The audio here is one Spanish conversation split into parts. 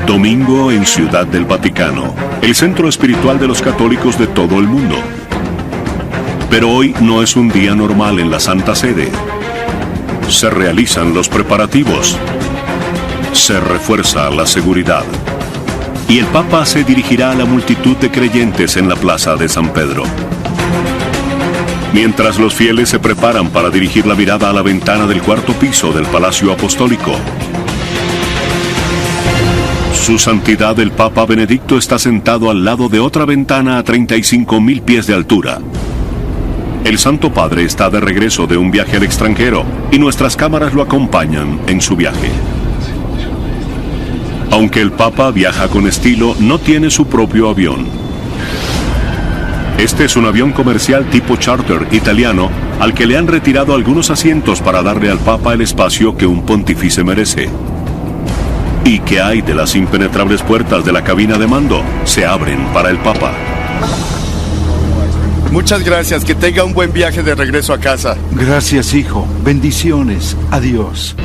Domingo en Ciudad del Vaticano, el centro espiritual de los católicos de todo el mundo. Pero hoy no es un día normal en la Santa Sede. Se realizan los preparativos. Se refuerza la seguridad. Y el Papa se dirigirá a la multitud de creyentes en la plaza de San Pedro. Mientras los fieles se preparan para dirigir la mirada a la ventana del cuarto piso del Palacio Apostólico, Su Santidad el Papa Benedicto está sentado al lado de otra ventana a 35.000 pies de altura. El Santo Padre está de regreso de un viaje al extranjero y nuestras cámaras lo acompañan en su viaje. Aunque el Papa viaja con estilo, no tiene su propio avión. Este es un avión comercial tipo charter italiano al que le han retirado algunos asientos para darle al Papa el espacio que un pontífice merece. ¿Y qué hay de las impenetrables puertas de la cabina de mando? Se abren para el Papa. Muchas gracias, que tenga un buen viaje de regreso a casa. Gracias, hijo. Bendiciones. Adiós.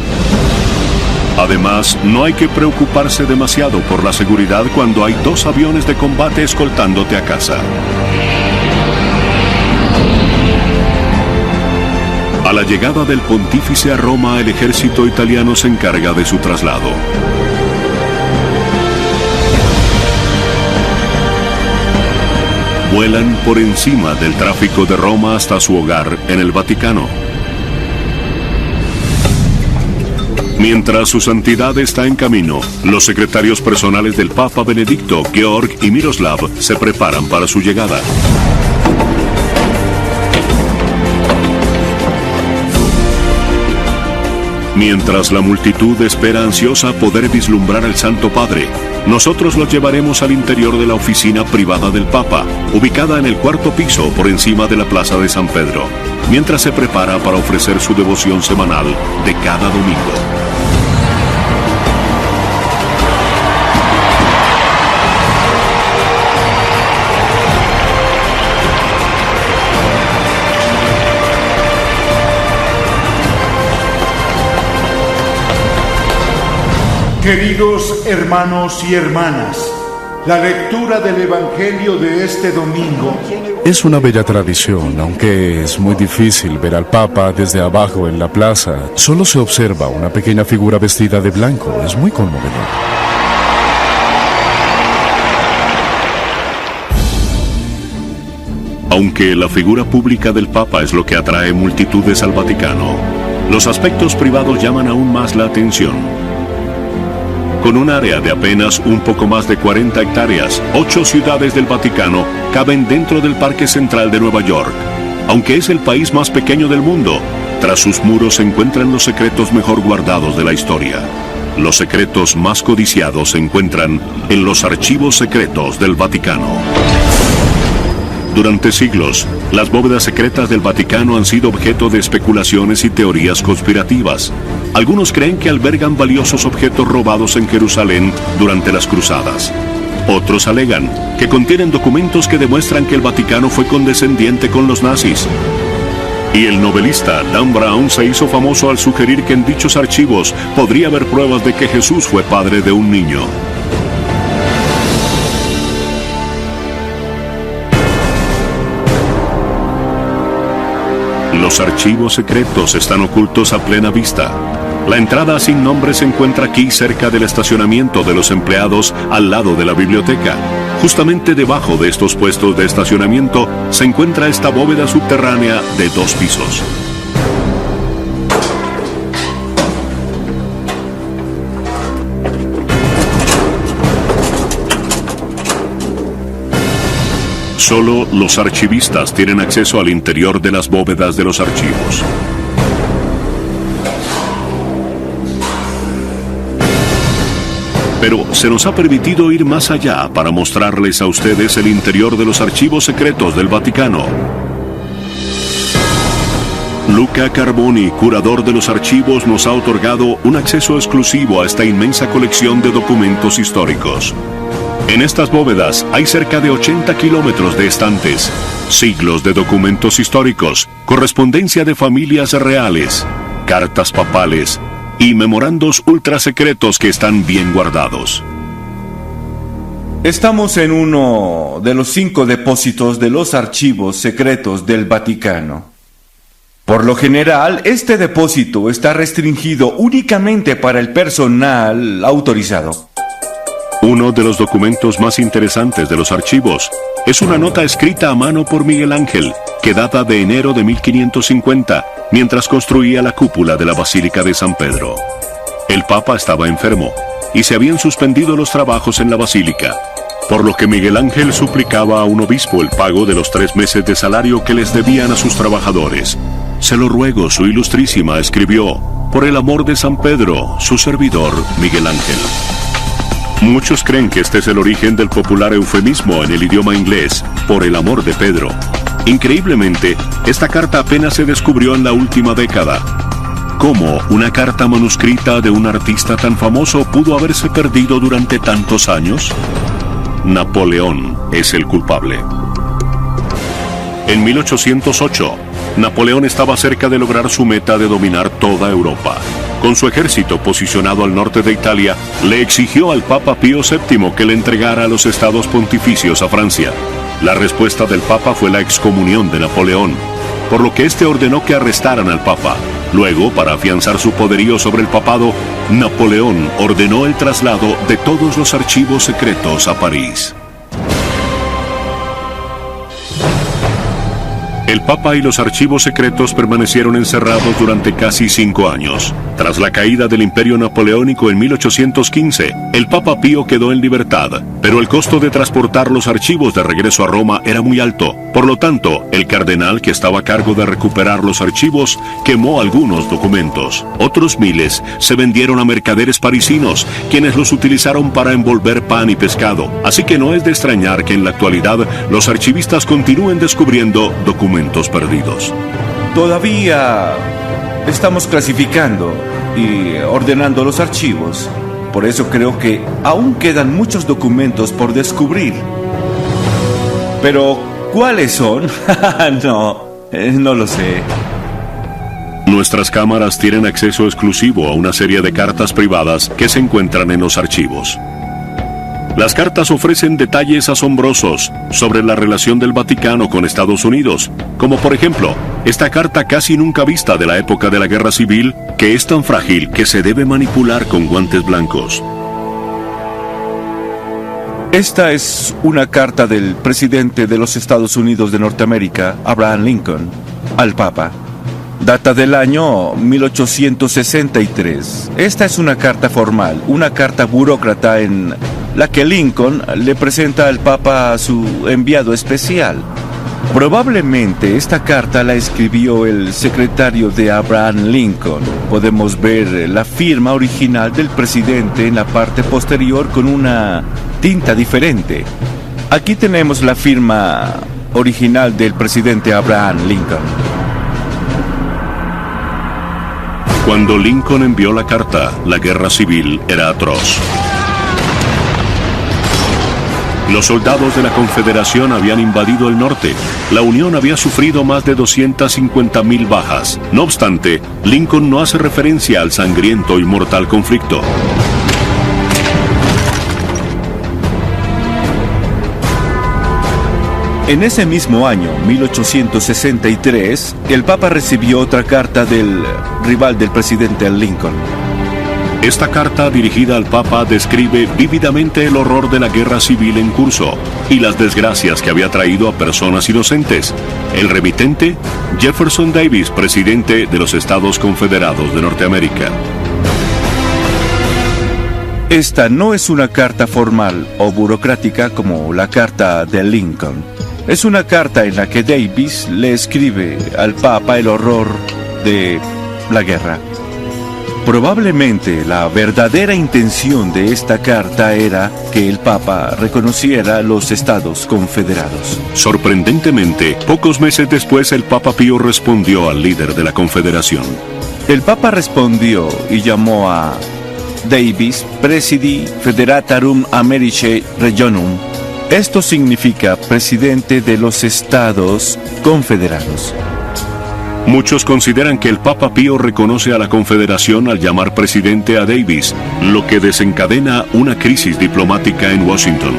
Además, no hay que preocuparse demasiado por la seguridad cuando hay 2 aviones de combate escoltándote a casa. A la llegada del pontífice a Roma, el ejército italiano se encarga de su traslado. Vuelan por encima del tráfico de Roma hasta su hogar en el Vaticano. Mientras su santidad está en camino, los secretarios personales del Papa Benedicto, Georg y Miroslav, se preparan para su llegada. Mientras la multitud espera ansiosa poder vislumbrar al Santo Padre, nosotros los llevaremos al interior de la oficina privada del Papa, ubicada en el cuarto piso por encima de la Plaza de San Pedro, mientras se prepara para ofrecer su devoción semanal de cada domingo. Queridos hermanos y hermanas, la lectura del Evangelio de este domingo es una bella tradición, aunque es muy difícil ver al Papa desde abajo en la plaza. Solo se observa una pequeña figura vestida de blanco. Es muy conmovedor. Aunque la figura pública del Papa es lo que atrae multitudes al Vaticano, los aspectos privados llaman aún más la atención. Con un área de apenas un poco más de 40 hectáreas, 8 ciudades del Vaticano caben dentro del Parque Central de Nueva York. Aunque es el país más pequeño del mundo, tras sus muros se encuentran los secretos mejor guardados de la historia. Los secretos más codiciados se encuentran en los archivos secretos del Vaticano. Durante siglos, las bóvedas secretas del Vaticano han sido objeto de especulaciones y teorías conspirativas. Algunos creen que albergan valiosos objetos robados en Jerusalén durante las cruzadas. Otros alegan que contienen documentos que demuestran que el Vaticano fue condescendiente con los nazis. Y el novelista Dan Brown se hizo famoso al sugerir que en dichos archivos podría haber pruebas de que Jesús fue padre de un niño. Los archivos secretos están ocultos a plena vista. La entrada sin nombre se encuentra aquí cerca del estacionamiento de los empleados al lado de la biblioteca. Justamente debajo de estos puestos de estacionamiento se encuentra esta bóveda subterránea de 2 pisos. Solo los archivistas tienen acceso al interior de las bóvedas de los archivos. Pero se nos ha permitido ir más allá para mostrarles a ustedes el interior de los archivos secretos del Vaticano. Luca Carboni, curador de los archivos, nos ha otorgado un acceso exclusivo a esta inmensa colección de documentos históricos. En estas bóvedas hay cerca de 80 kilómetros de estantes, siglos de documentos históricos, correspondencia de familias reales, cartas papales y memorandos ultrasecretos que están bien guardados. Estamos en uno de los 5 depósitos de los archivos secretos del Vaticano. Por lo general, este depósito está restringido únicamente para el personal autorizado. Uno de los documentos más interesantes de los archivos es una nota escrita a mano por Miguel Ángel, que data de enero de 1550, mientras construía la cúpula de la Basílica de San Pedro. El Papa estaba enfermo y se habían suspendido los trabajos en la basílica, por lo que Miguel Ángel suplicaba a un obispo el pago de los 3 meses de salario que les debían a sus trabajadores. Se lo ruego, su ilustrísima, escribió, por el amor de San Pedro, su servidor Miguel Ángel. Muchos creen que este es el origen del popular eufemismo en el idioma inglés, por el amor de Pedro. Increíblemente, esta carta apenas se descubrió en la última década. ¿Cómo una carta manuscrita de un artista tan famoso pudo haberse perdido durante tantos años? Napoleón es el culpable. En 1808, Napoleón estaba cerca de lograr su meta de dominar toda Europa. Con su ejército posicionado al norte de Italia, le exigió al Papa Pío VII que le entregara los estados pontificios a Francia. La respuesta del Papa fue la excomunión de Napoleón, por lo que éste ordenó que arrestaran al Papa. Luego, para afianzar su poderío sobre el papado, Napoleón ordenó el traslado de todos los archivos secretos a París. El Papa y los archivos secretos permanecieron encerrados durante casi 5 años. Tras la caída del Imperio Napoleónico en 1815, el Papa Pío quedó en libertad, pero el costo de transportar los archivos de regreso a Roma era muy alto. Por lo tanto, el cardenal que estaba a cargo de recuperar los archivos quemó algunos documentos. Otros miles se vendieron a mercaderes parisinos, quienes los utilizaron para envolver pan y pescado. Así que no es de extrañar que en la actualidad los archivistas continúen descubriendo documentos perdidos. Todavía estamos clasificando y ordenando los archivos. Por eso creo que aún quedan muchos documentos por descubrir. Pero, ¿cuáles son? No lo sé. Nuestras cámaras tienen acceso exclusivo a una serie de cartas privadas que se encuentran en los archivos. Las cartas ofrecen detalles asombrosos sobre la relación del Vaticano con Estados Unidos, como por ejemplo, esta carta casi nunca vista de la época de la Guerra Civil, que es tan frágil que se debe manipular con guantes blancos. Esta es una carta del presidente de los Estados Unidos de Norteamérica, Abraham Lincoln, al Papa. Data del año 1863. Esta es una carta formal, una carta burócrata en la que Lincoln le presenta al Papa a su enviado especial. Probablemente esta carta la escribió el secretario de Abraham Lincoln. Podemos ver la firma original del presidente en la parte posterior con una tinta diferente. Aquí tenemos la firma original del presidente Abraham Lincoln. Cuando Lincoln envió la carta, la guerra civil era atroz. Los soldados de la Confederación habían invadido el norte. La Unión había sufrido más de 250,000 bajas. No obstante, Lincoln no hace referencia al sangriento y mortal conflicto. En ese mismo año, 1863, el Papa recibió otra carta del rival del presidente Lincoln. Esta carta dirigida al Papa describe vívidamente el horror de la guerra civil en curso y las desgracias que había traído a personas inocentes. El remitente, Jefferson Davis, presidente de los Estados Confederados de Norteamérica. Esta no es una carta formal o burocrática como la carta de Lincoln. Es una carta en la que Davis le escribe al Papa el horror de la guerra. Probablemente la verdadera intención de esta carta era que el Papa reconociera los Estados Confederados. Sorprendentemente, pocos meses después el Papa Pío respondió al líder de la Confederación. El Papa respondió y llamó a Davis Presidi Federatarum Americae Regionum. Esto significa presidente de los Estados Confederados. Muchos consideran que el Papa Pío reconoce a la Confederación al llamar presidente a Davis, lo que desencadena una crisis diplomática en Washington.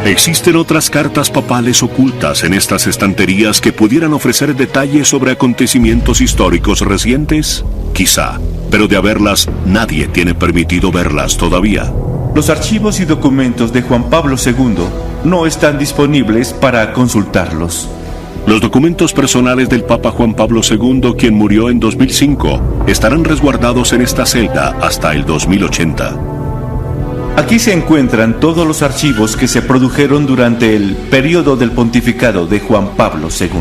¿Existen otras cartas papales ocultas en estas estanterías que pudieran ofrecer detalles sobre acontecimientos históricos recientes? Quizá, pero de haberlas, nadie tiene permitido verlas todavía. Los archivos y documentos de Juan Pablo II no están disponibles para consultarlos. Los documentos personales del Papa Juan Pablo II, quien murió en 2005, estarán resguardados en esta celda hasta el 2080. Aquí se encuentran todos los archivos que se produjeron durante el periodo del pontificado de Juan Pablo II.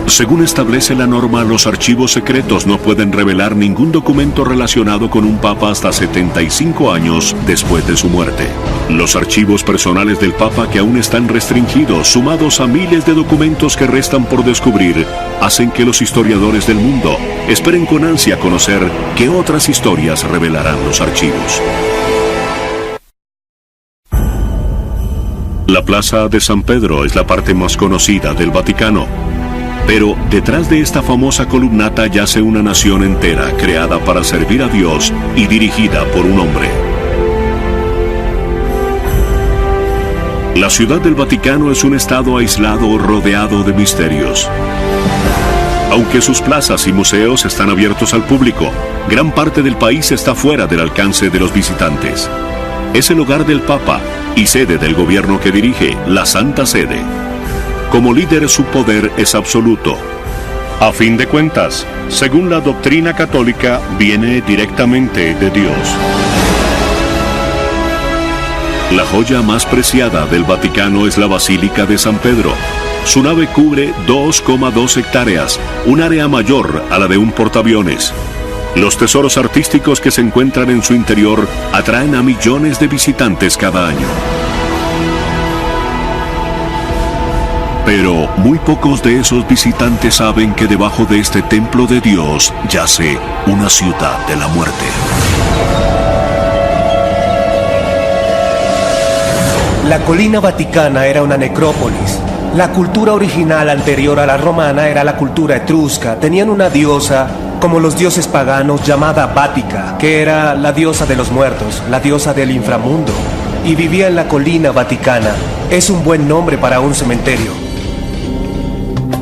Según establece la norma, los archivos secretos no pueden revelar ningún documento relacionado con un papa hasta 75 años después de su muerte. Los archivos personales del papa, que aún están restringidos, sumados a miles de documentos que restan por descubrir, hacen que los historiadores del mundo esperen con ansia conocer qué otras historias revelarán los archivos. La Plaza de San Pedro es la parte más conocida del Vaticano. Pero detrás de esta famosa columnata yace una nación entera creada para servir a Dios y dirigida por un hombre. La Ciudad del Vaticano es un estado aislado rodeado de misterios. Aunque sus plazas y museos están abiertos al público, gran parte del país está fuera del alcance de los visitantes. Es el hogar del Papa y sede del gobierno que dirige, la Santa Sede. Como líder, su poder es absoluto. A fin de cuentas, según la doctrina católica, viene directamente de Dios. La joya más preciada del Vaticano es la Basílica de San Pedro. Su nave cubre 2,2 hectáreas, un área mayor a la de un portaaviones. Los tesoros artísticos que se encuentran en su interior atraen a millones de visitantes cada año. Pero muy pocos de esos visitantes saben que debajo de este templo de Dios yace una ciudad de la muerte. La colina vaticana era una necrópolis. La cultura original anterior a la romana era la cultura etrusca. Tenían una diosa, como los dioses paganos, llamada Vática, que era la diosa de los muertos, la diosa del inframundo, y vivía en la colina vaticana. Es un buen nombre para un cementerio.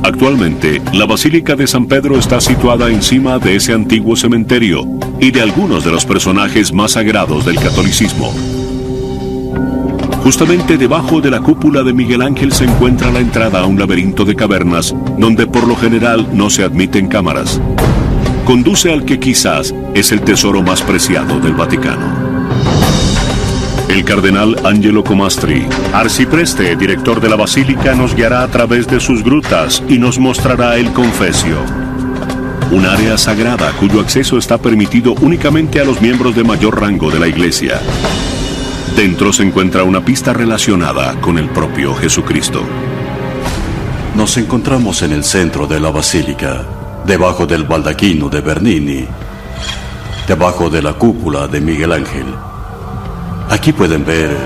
Actualmente, la Basílica de San Pedro está situada encima de ese antiguo cementerio y de algunos de los personajes más sagrados del catolicismo. Justamente debajo de la cúpula de Miguel Ángel se encuentra la entrada a un laberinto de cavernas donde por lo general no se admiten cámaras. Conduce al que quizás es el tesoro más preciado del Vaticano. El cardenal Angelo Comastri, arcipreste, director de la Basílica, nos guiará a través de sus grutas y nos mostrará el Confesio, un área sagrada cuyo acceso está permitido únicamente a los miembros de mayor rango de la Iglesia. Dentro se encuentra una pista relacionada con el propio Jesucristo. Nos encontramos en el centro de la basílica, debajo del baldaquino de Bernini, debajo de la cúpula de Miguel Ángel. Aquí pueden ver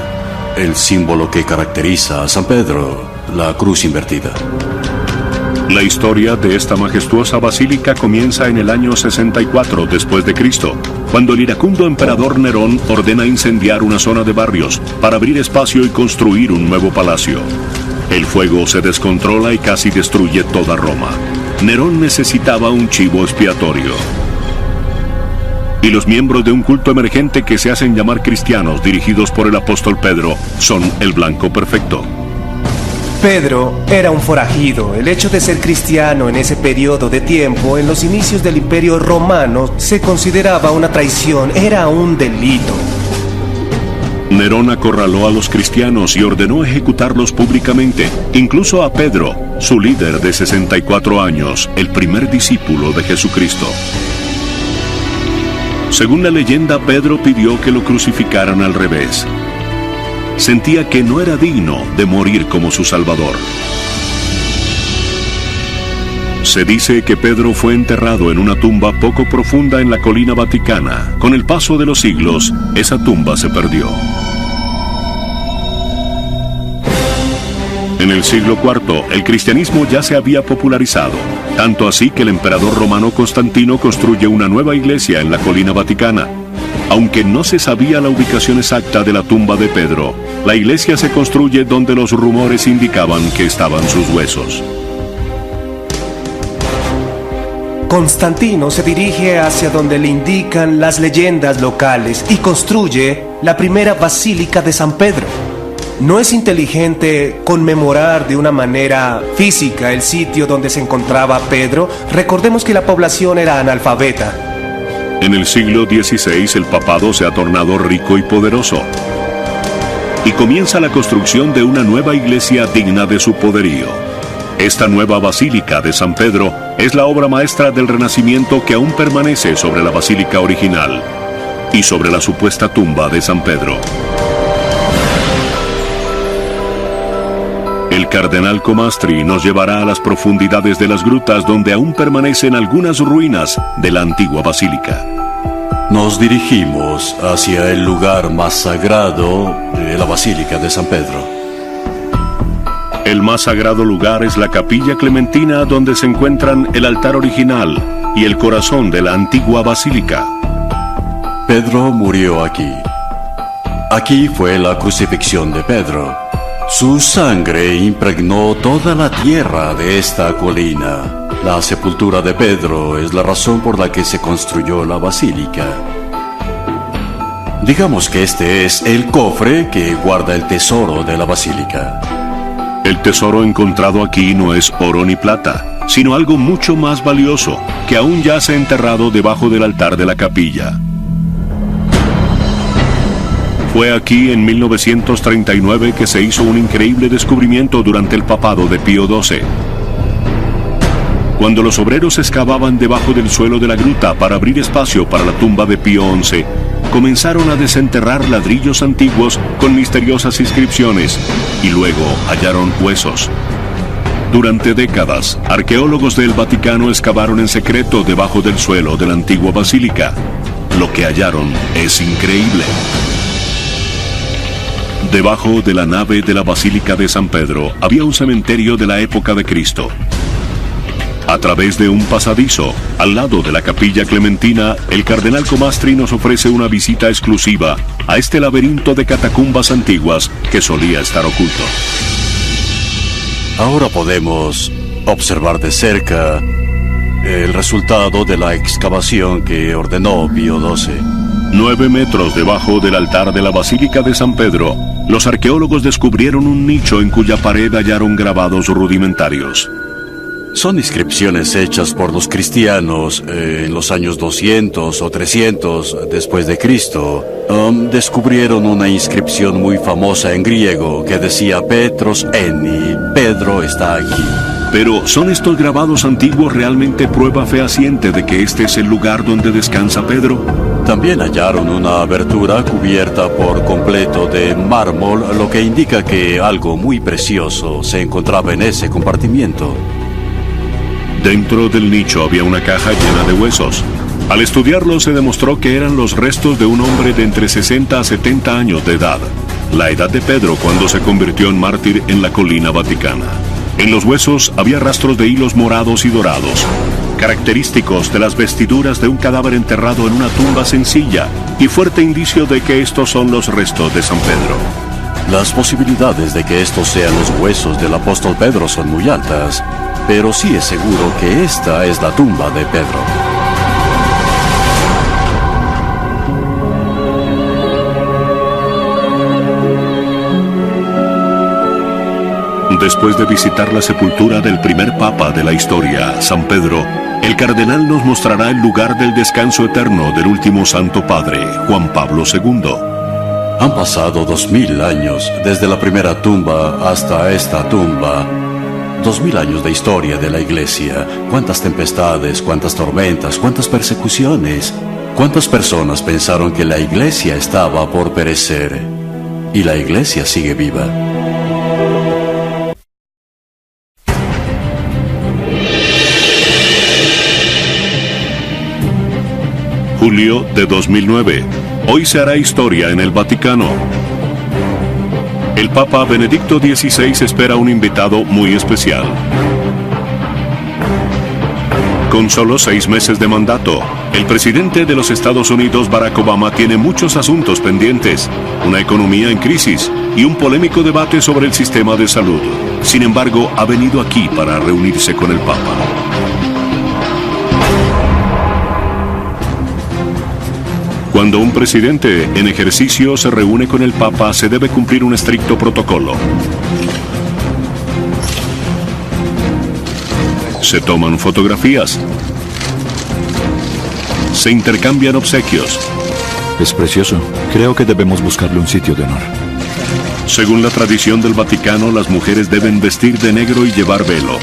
el símbolo que caracteriza a San Pedro, la cruz invertida. La historia de esta majestuosa basílica comienza en el año 64 después de Cristo, cuando el iracundo emperador Nerón ordena incendiar una zona de barrios para abrir espacio y construir un nuevo palacio. El fuego se descontrola y casi destruye toda Roma. Nerón necesitaba un chivo expiatorio. Y los miembros de un culto emergente que se hacen llamar cristianos, dirigidos por el apóstol Pedro, son el blanco perfecto. Pedro era un forajido. El hecho de ser cristiano en ese periodo de tiempo, en los inicios del Imperio Romano, se consideraba una traición, era un delito. Nerón acorraló a los cristianos y ordenó ejecutarlos públicamente, incluso a Pedro, su líder de 64 años, el primer discípulo de Jesucristo. Según la leyenda, Pedro pidió que lo crucificaran al revés. Sentía que no era digno de morir como su Salvador. Se dice que Pedro fue enterrado en una tumba poco profunda en la colina vaticana. Con el paso de los siglos, esa tumba se perdió. En el siglo IV, el cristianismo ya se había popularizado, tanto así que el emperador romano Constantino construye una nueva iglesia en la colina vaticana. Aunque no se sabía la ubicación exacta de la tumba de Pedro, la iglesia se construye donde los rumores indicaban que estaban sus huesos. Constantino se dirige hacia donde le indican las leyendas locales y construye la primera basílica de San Pedro. No es inteligente conmemorar de una manera física el sitio donde se encontraba Pedro. Recordemos que la población era analfabeta. En el siglo XVI el papado se ha tornado rico y poderoso, y comienza la construcción de una nueva iglesia digna de su poderío. Esta nueva basílica de San Pedro es la obra maestra del Renacimiento que aún permanece sobre la basílica original y sobre la supuesta tumba de San Pedro. El cardenal Comastri nos llevará a las profundidades de las grutas donde aún permanecen algunas ruinas de la antigua basílica. Nos dirigimos hacia el lugar más sagrado de la Basílica de San Pedro. El más sagrado lugar es la Capilla Clementina, donde se encuentran el altar original y el corazón de la antigua basílica. Pedro murió aquí. Aquí fue la crucifixión de Pedro. Su sangre impregnó toda la tierra de esta colina. La sepultura de Pedro es la razón por la que se construyó la basílica. Digamos que este es el cofre que guarda el tesoro de la basílica. El tesoro encontrado aquí no es oro ni plata, sino algo mucho más valioso, que aún yace enterrado debajo del altar de la capilla. Fue aquí en 1939 que se hizo un increíble descubrimiento durante el papado de Pío XII. Cuando los obreros excavaban debajo del suelo de la gruta para abrir espacio para la tumba de Pío XI, comenzaron a desenterrar ladrillos antiguos con misteriosas inscripciones y luego hallaron huesos. Durante décadas, arqueólogos del Vaticano excavaron en secreto debajo del suelo de la antigua basílica. Lo que hallaron es increíble. Debajo de la nave de la Basílica de San Pedro había un cementerio de la época de Cristo. A través de un pasadizo, al lado de la Capilla Clementina, el cardenal Comastri nos ofrece una visita exclusiva a este laberinto de catacumbas antiguas que solía estar oculto. Ahora podemos observar de cerca el resultado de la excavación que ordenó Pío XII. 9 metros debajo del altar de la Basílica de San Pedro, los arqueólogos descubrieron un nicho en cuya pared hallaron grabados rudimentarios. Son inscripciones hechas por los cristianos en los años 200 o 300 después de Cristo. Descubrieron una inscripción muy famosa en griego que decía Petros Eni, Pedro está aquí. Pero ¿son estos grabados antiguos realmente prueba fehaciente de que este es el lugar donde descansa Pedro? También hallaron una abertura cubierta por completo de mármol, lo que indica que algo muy precioso se encontraba en ese compartimiento. Dentro del nicho había una caja llena de huesos. Al estudiarlo se demostró que eran los restos de un hombre de entre 60 a 70 años de edad, la edad de Pedro cuando se convirtió en mártir en la colina vaticana. En los huesos había rastros de hilos morados y dorados, característicos de las vestiduras de un cadáver enterrado en una tumba sencilla y fuerte indicio de que estos son los restos de San Pedro. Las posibilidades de que estos sean los huesos del apóstol Pedro son muy altas, pero sí es seguro que esta es la tumba de Pedro. Después de visitar la sepultura del primer papa de la historia, San Pedro, el cardenal nos mostrará el lugar del descanso eterno del último Santo Padre, Juan Pablo II. Han pasado 2000 años desde la primera tumba hasta esta tumba. 2000 años de historia de la Iglesia. Cuántas tempestades, cuántas tormentas, cuántas persecuciones. Cuántas personas pensaron que la Iglesia estaba por perecer. Y la Iglesia sigue viva. Julio de 2009. Hoy se hará historia en el Vaticano. El Papa Benedicto XVI espera un invitado muy especial. Con solo 6 meses de mandato, el presidente de los Estados Unidos, Barack Obama, tiene muchos asuntos pendientes, una economía en crisis y un polémico debate sobre el sistema de salud. Sin embargo, ha venido aquí para reunirse con el Papa. Cuando un presidente en ejercicio se reúne con el Papa, se debe cumplir un estricto protocolo. Se toman fotografías. Se intercambian obsequios. Es precioso. Creo que debemos buscarle un sitio de honor. Según la tradición del Vaticano, las mujeres deben vestir de negro y llevar velo.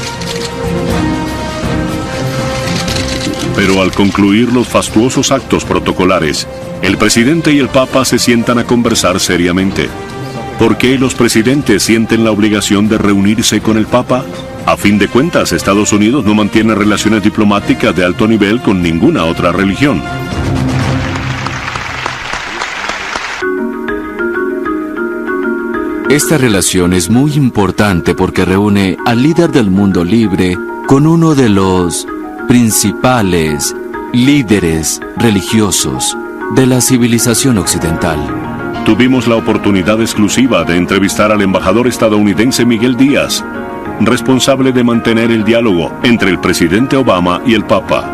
Pero al concluir los fastuosos actos protocolares, el presidente y el Papa se sientan a conversar seriamente. ¿Por qué los presidentes sienten la obligación de reunirse con el Papa? A fin de cuentas, Estados Unidos no mantiene relaciones diplomáticas de alto nivel con ninguna otra religión. Esta relación es muy importante porque reúne al líder del mundo libre con uno de los principales líderes religiosos de la civilización occidental. Tuvimos la oportunidad exclusiva de entrevistar al embajador estadounidense Miguel Díaz, responsable de mantener el diálogo entre el presidente Obama y el Papa.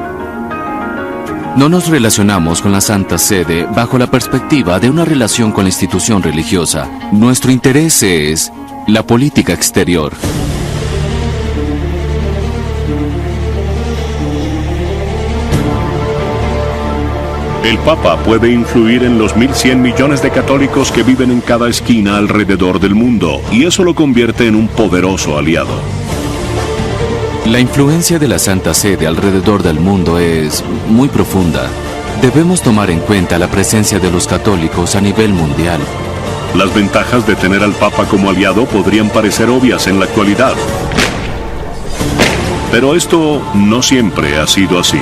No nos relacionamos con la Santa Sede bajo la perspectiva de una relación con la institución religiosa. Nuestro interés es la política exterior. El Papa puede influir en los 1.100 millones de católicos que viven en cada esquina alrededor del mundo, y eso lo convierte en un poderoso aliado. La influencia de la Santa Sede alrededor del mundo es muy profunda. Debemos tomar en cuenta la presencia de los católicos a nivel mundial. Las ventajas de tener al Papa como aliado podrían parecer obvias en la actualidad. Pero esto no siempre ha sido así.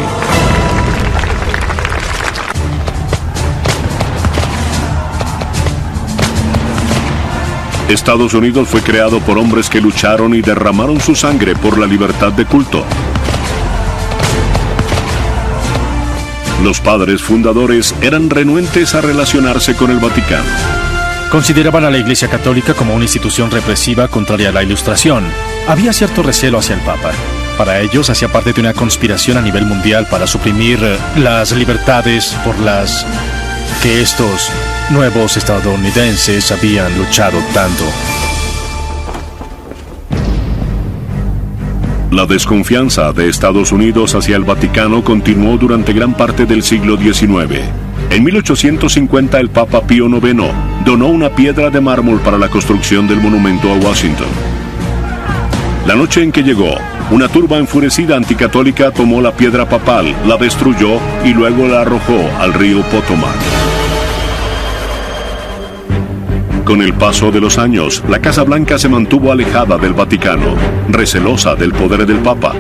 Estados Unidos fue creado por hombres que lucharon y derramaron su sangre por la libertad de culto. Los padres fundadores eran renuentes a relacionarse con el Vaticano. Consideraban a la Iglesia Católica como una institución represiva contraria a la Ilustración. Había cierto recelo hacia el Papa. Para ellos hacía parte de una conspiración a nivel mundial para suprimir las libertades por las que estos nuevos estadounidenses habían luchado tanto. La desconfianza de Estados Unidos hacia el Vaticano continuó durante gran parte del siglo XIX. En 1850 el Papa Pío IX donó una piedra de mármol para la construcción del monumento a Washington. La noche en que llegó, una turba enfurecida anticatólica tomó la piedra papal, la destruyó y luego la arrojó al río Potomac. Con el paso de los años, la Casa Blanca se mantuvo alejada del Vaticano, recelosa del poder del Papa.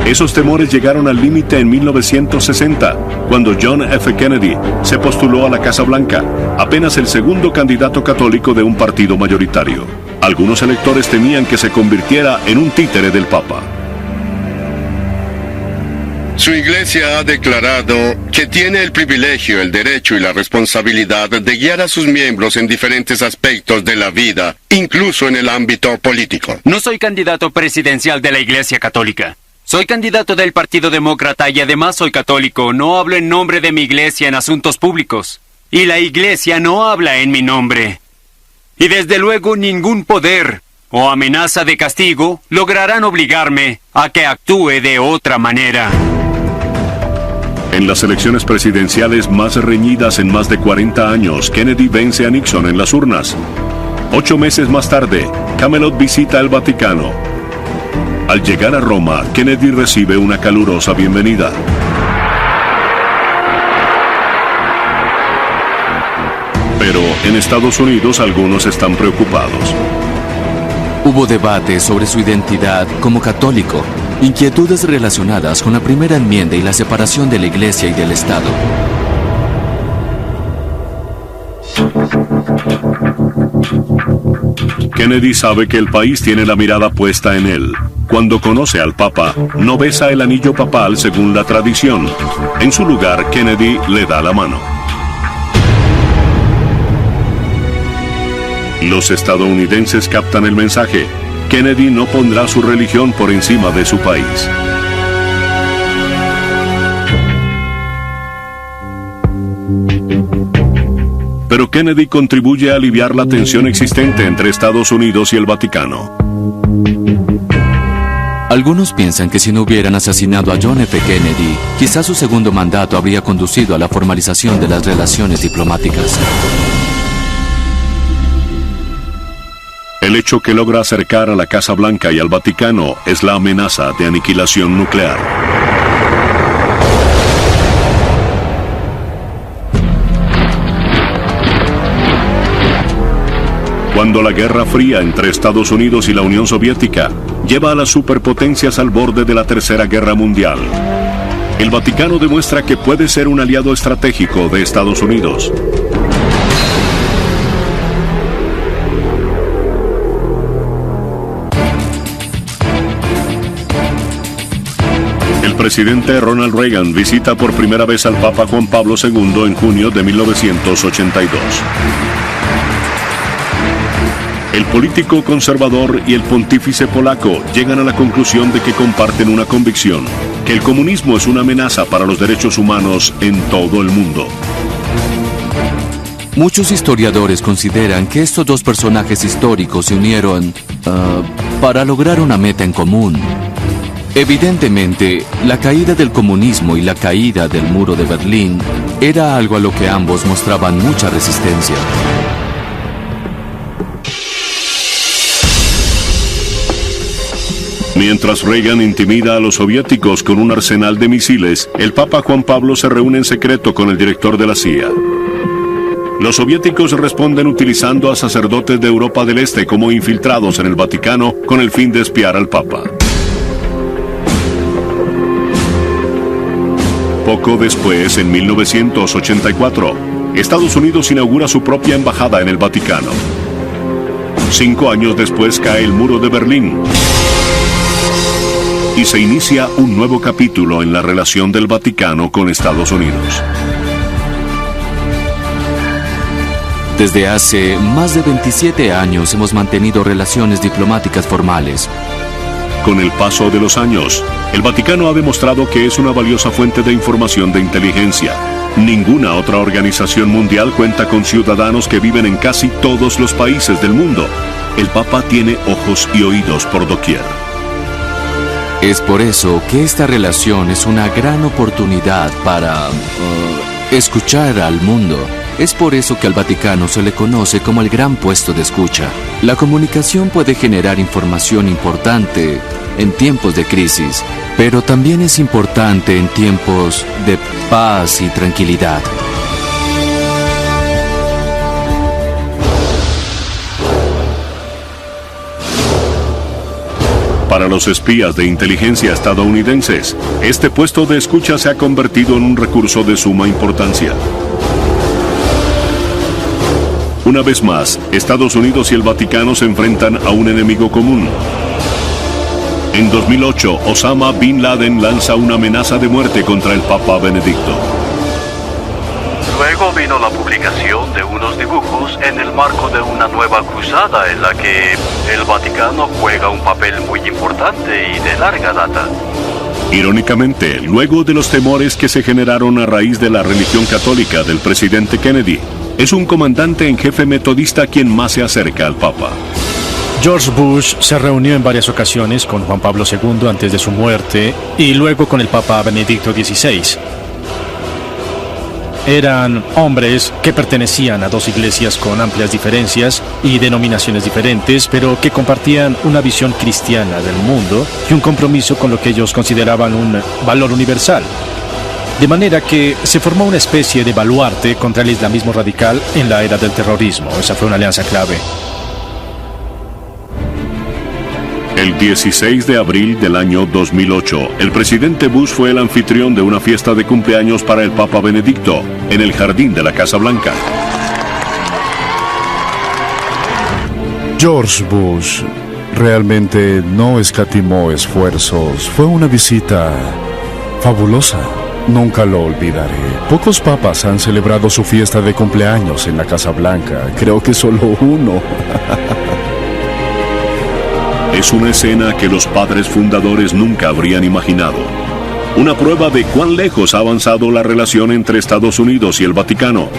Esos temores llegaron al límite en 1960, cuando John F. Kennedy se postuló a la Casa Blanca, apenas el segundo candidato católico de un partido mayoritario. Algunos electores temían que se convirtiera en un títere del Papa. Su iglesia ha declarado que tiene el privilegio, el derecho y la responsabilidad de guiar a sus miembros en diferentes aspectos de la vida, incluso en el ámbito político. No soy candidato presidencial de la Iglesia Católica. Soy candidato del Partido Demócrata y además soy católico. No hablo en nombre de mi iglesia en asuntos públicos. Y la iglesia no habla en mi nombre. Y desde luego ningún poder o amenaza de castigo lograrán obligarme a que actúe de otra manera. En las elecciones presidenciales más reñidas en más de 40 años, Kennedy vence a Nixon en las urnas. 8 meses más tarde, Camelot visita el Vaticano. Al llegar a Roma, Kennedy recibe una calurosa bienvenida. Pero en Estados Unidos algunos están preocupados. Hubo debate sobre su identidad como católico, inquietudes relacionadas con la primera enmienda y la separación de la Iglesia y del Estado. Kennedy sabe que el país tiene la mirada puesta en él. Cuando conoce al Papa, no besa el anillo papal según la tradición. En su lugar, Kennedy le da la mano. Los estadounidenses captan el mensaje. Kennedy no pondrá su religión por encima de su país. Pero Kennedy contribuye a aliviar la tensión existente entre Estados Unidos y el Vaticano. Algunos piensan que si no hubieran asesinado a John F. Kennedy, quizás su segundo mandato habría conducido a la formalización de las relaciones diplomáticas. El hecho que logra acercar a la Casa Blanca y al Vaticano es la amenaza de aniquilación nuclear. Cuando la Guerra Fría entre Estados Unidos y la Unión Soviética lleva a las superpotencias al borde de la Tercera Guerra Mundial, el Vaticano demuestra que puede ser un aliado estratégico de Estados Unidos. El presidente Ronald Reagan visita por primera vez al Papa Juan Pablo II en junio de 1982. El político conservador y el pontífice polaco llegan a la conclusión de que comparten una convicción, que el comunismo es una amenaza para los derechos humanos en todo el mundo. Muchos historiadores consideran que estos dos personajes históricos se unieron para lograr una meta en común. Evidentemente, la caída del comunismo y la caída del muro de Berlín era algo a lo que ambos mostraban mucha resistencia. Mientras Reagan intimida a los soviéticos con un arsenal de misiles, el Papa Juan Pablo se reúne en secreto con el director de la CIA. Los soviéticos responden utilizando a sacerdotes de Europa del Este como infiltrados en el Vaticano con el fin de espiar al Papa. Poco después, en 1984, Estados Unidos inaugura su propia embajada en el Vaticano. 5 años después cae el muro de Berlín y se inicia un nuevo capítulo en la relación del Vaticano con Estados Unidos. Desde hace más de 27 años hemos mantenido relaciones diplomáticas formales. Con el paso de los años, el Vaticano ha demostrado que es una valiosa fuente de información de inteligencia. Ninguna otra organización mundial cuenta con ciudadanos que viven en casi todos los países del mundo. El Papa tiene ojos y oídos por doquier. Es por eso que esta relación es una gran oportunidad para escuchar al mundo. Es por eso que al Vaticano se le conoce como el gran puesto de escucha. La comunicación puede generar información importante en tiempos de crisis, pero también es importante en tiempos de paz y tranquilidad. Para los espías de inteligencia estadounidenses, este puesto de escucha se ha convertido en un recurso de suma importancia. Una vez más, Estados Unidos y el Vaticano se enfrentan a un enemigo común. En 2008, Osama Bin Laden lanza una amenaza de muerte contra el Papa Benedicto. Luego vino la publicación de unos dibujos en el marco de una nueva cruzada en la que el Vaticano juega un papel muy importante y de larga data. Irónicamente, luego de los temores que se generaron a raíz de la religión católica del presidente Kennedy, es un comandante en jefe metodista quien más se acerca al Papa. George Bush se reunió en varias ocasiones con Juan Pablo II antes de su muerte y luego con el Papa Benedicto XVI. Eran hombres que pertenecían a dos iglesias con amplias diferencias y denominaciones diferentes, pero que compartían una visión cristiana del mundo y un compromiso con lo que ellos consideraban un valor universal. De manera que se formó una especie de baluarte contra el islamismo radical en la era del terrorismo. Esa fue una alianza clave. El 16 de abril del año 2008, el presidente Bush fue el anfitrión de una fiesta de cumpleaños para el Papa Benedicto en el jardín de la Casa Blanca. George Bush realmente no escatimó esfuerzos. Fue una visita fabulosa. Nunca lo olvidaré. Pocos papas han celebrado su fiesta de cumpleaños en la Casa Blanca. Creo que solo uno. Es una escena que los padres fundadores nunca habrían imaginado. Una prueba de cuán lejos ha avanzado la relación entre Estados Unidos y el Vaticano.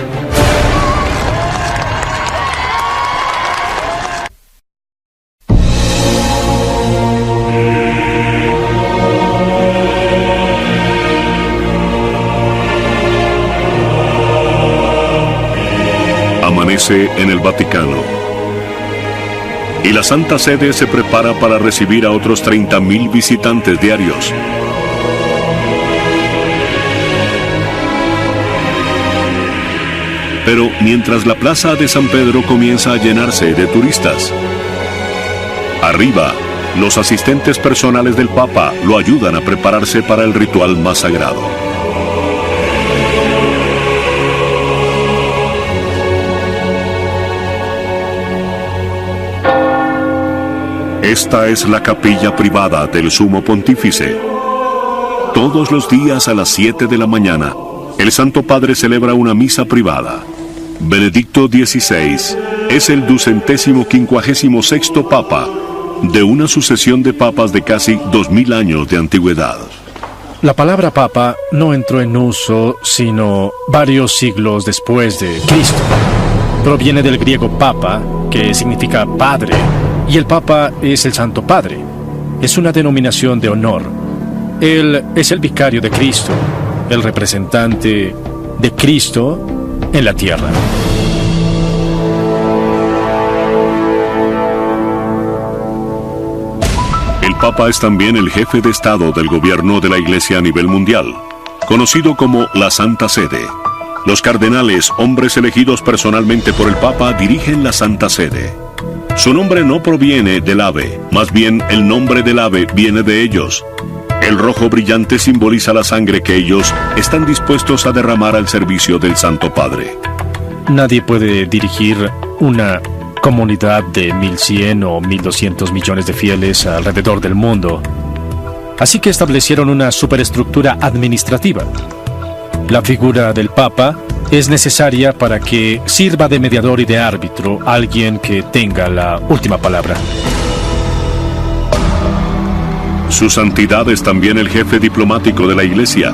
Amanece en el Vaticano y la Santa Sede se prepara para recibir a otros 30,000 visitantes diarios. Pero mientras la plaza de San Pedro comienza a llenarse de turistas, arriba, los asistentes personales del Papa lo ayudan a prepararse para el ritual más sagrado. Esta es la capilla privada del Sumo Pontífice. Todos los días a las 7 de la mañana, el Santo Padre celebra una misa privada. Benedicto XVI es el 256º Papa de una sucesión de papas de casi 2000 años de antigüedad. La palabra papa no entró en uso sino varios siglos después de Cristo. Proviene del griego papa, que significa padre, y el Papa es el Santo Padre. Es una denominación de honor. Él es el vicario de Cristo, el representante de Cristo en la tierra. El Papa es también el jefe de Estado del gobierno de la Iglesia a nivel mundial, conocido como la Santa Sede. Los cardenales, hombres elegidos personalmente por el Papa, dirigen la Santa Sede. Su nombre no proviene del ave, más bien el nombre del ave viene de ellos. El rojo brillante simboliza la sangre que ellos están dispuestos a derramar al servicio del Santo Padre. Nadie puede dirigir una comunidad de 1.100 o 1.200 millones de fieles alrededor del mundo. Así que establecieron una superestructura administrativa. La figura del Papa es necesaria para que sirva de mediador y de árbitro, alguien que tenga la última palabra. Su santidad es también el jefe diplomático de la Iglesia.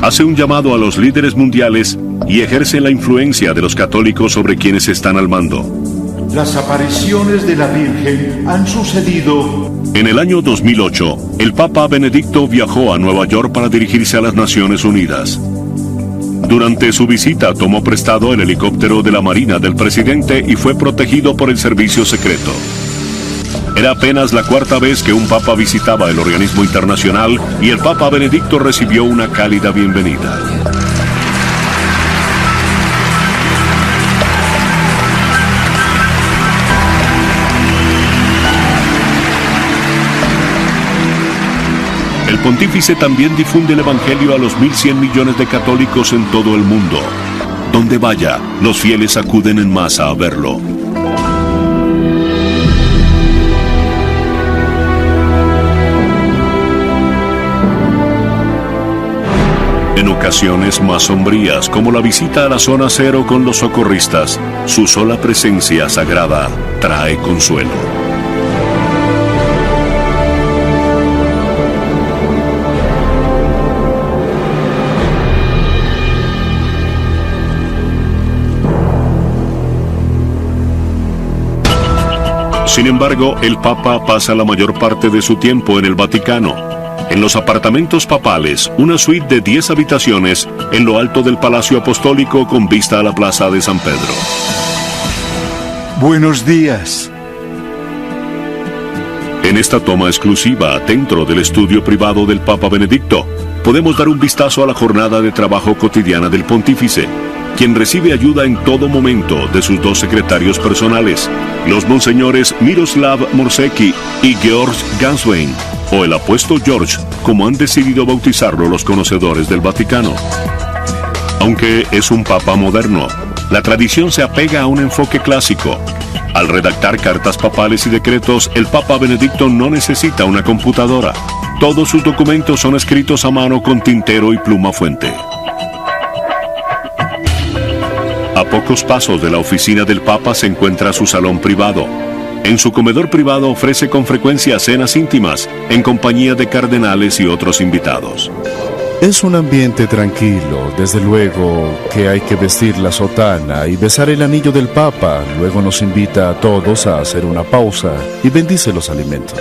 Hace un llamado a los líderes mundiales y ejerce la influencia de los católicos sobre quienes están al mando. Las apariciones de la Virgen han sucedido. En el año 2008, el Papa Benedicto viajó a Nueva York para dirigirse a las Naciones Unidas. Durante su visita tomó prestado el helicóptero de la Marina del presidente y fue protegido por el servicio secreto. Era apenas la cuarta vez que un papa visitaba el organismo internacional y el Papa Benedicto recibió una cálida bienvenida. El pontífice también difunde el Evangelio a los 1.100 millones de católicos en todo el mundo. Donde vaya, los fieles acuden en masa a verlo. En ocasiones más sombrías, como la visita a la zona cero con los socorristas, su sola presencia sagrada trae consuelo. Sin embargo, el Papa pasa la mayor parte de su tiempo en el Vaticano, en los apartamentos papales, una suite de 10 habitaciones en lo alto del Palacio Apostólico con vista a la Plaza de San Pedro. Buenos días. En esta toma exclusiva dentro del estudio privado del Papa Benedicto, podemos dar un vistazo a la jornada de trabajo cotidiana del pontífice, quien recibe ayuda en todo momento de sus dos secretarios personales, los monseñores Miroslav Morsecki y Georg Ganswein, o el apuesto George, como han decidido bautizarlo los conocedores del Vaticano. Aunque es un papa moderno, la tradición se apega a un enfoque clásico. Al redactar cartas papales y decretos, el Papa Benedicto no necesita una computadora. Todos sus documentos son escritos a mano con tintero y pluma fuente. A pocos pasos de la oficina del Papa se encuentra su salón privado. En su comedor privado ofrece con frecuencia cenas íntimas en compañía de cardenales y otros invitados. Es un ambiente tranquilo, desde luego que hay que vestir la sotana y besar el anillo del Papa. Luego nos invita a todos a hacer una pausa y bendice los alimentos.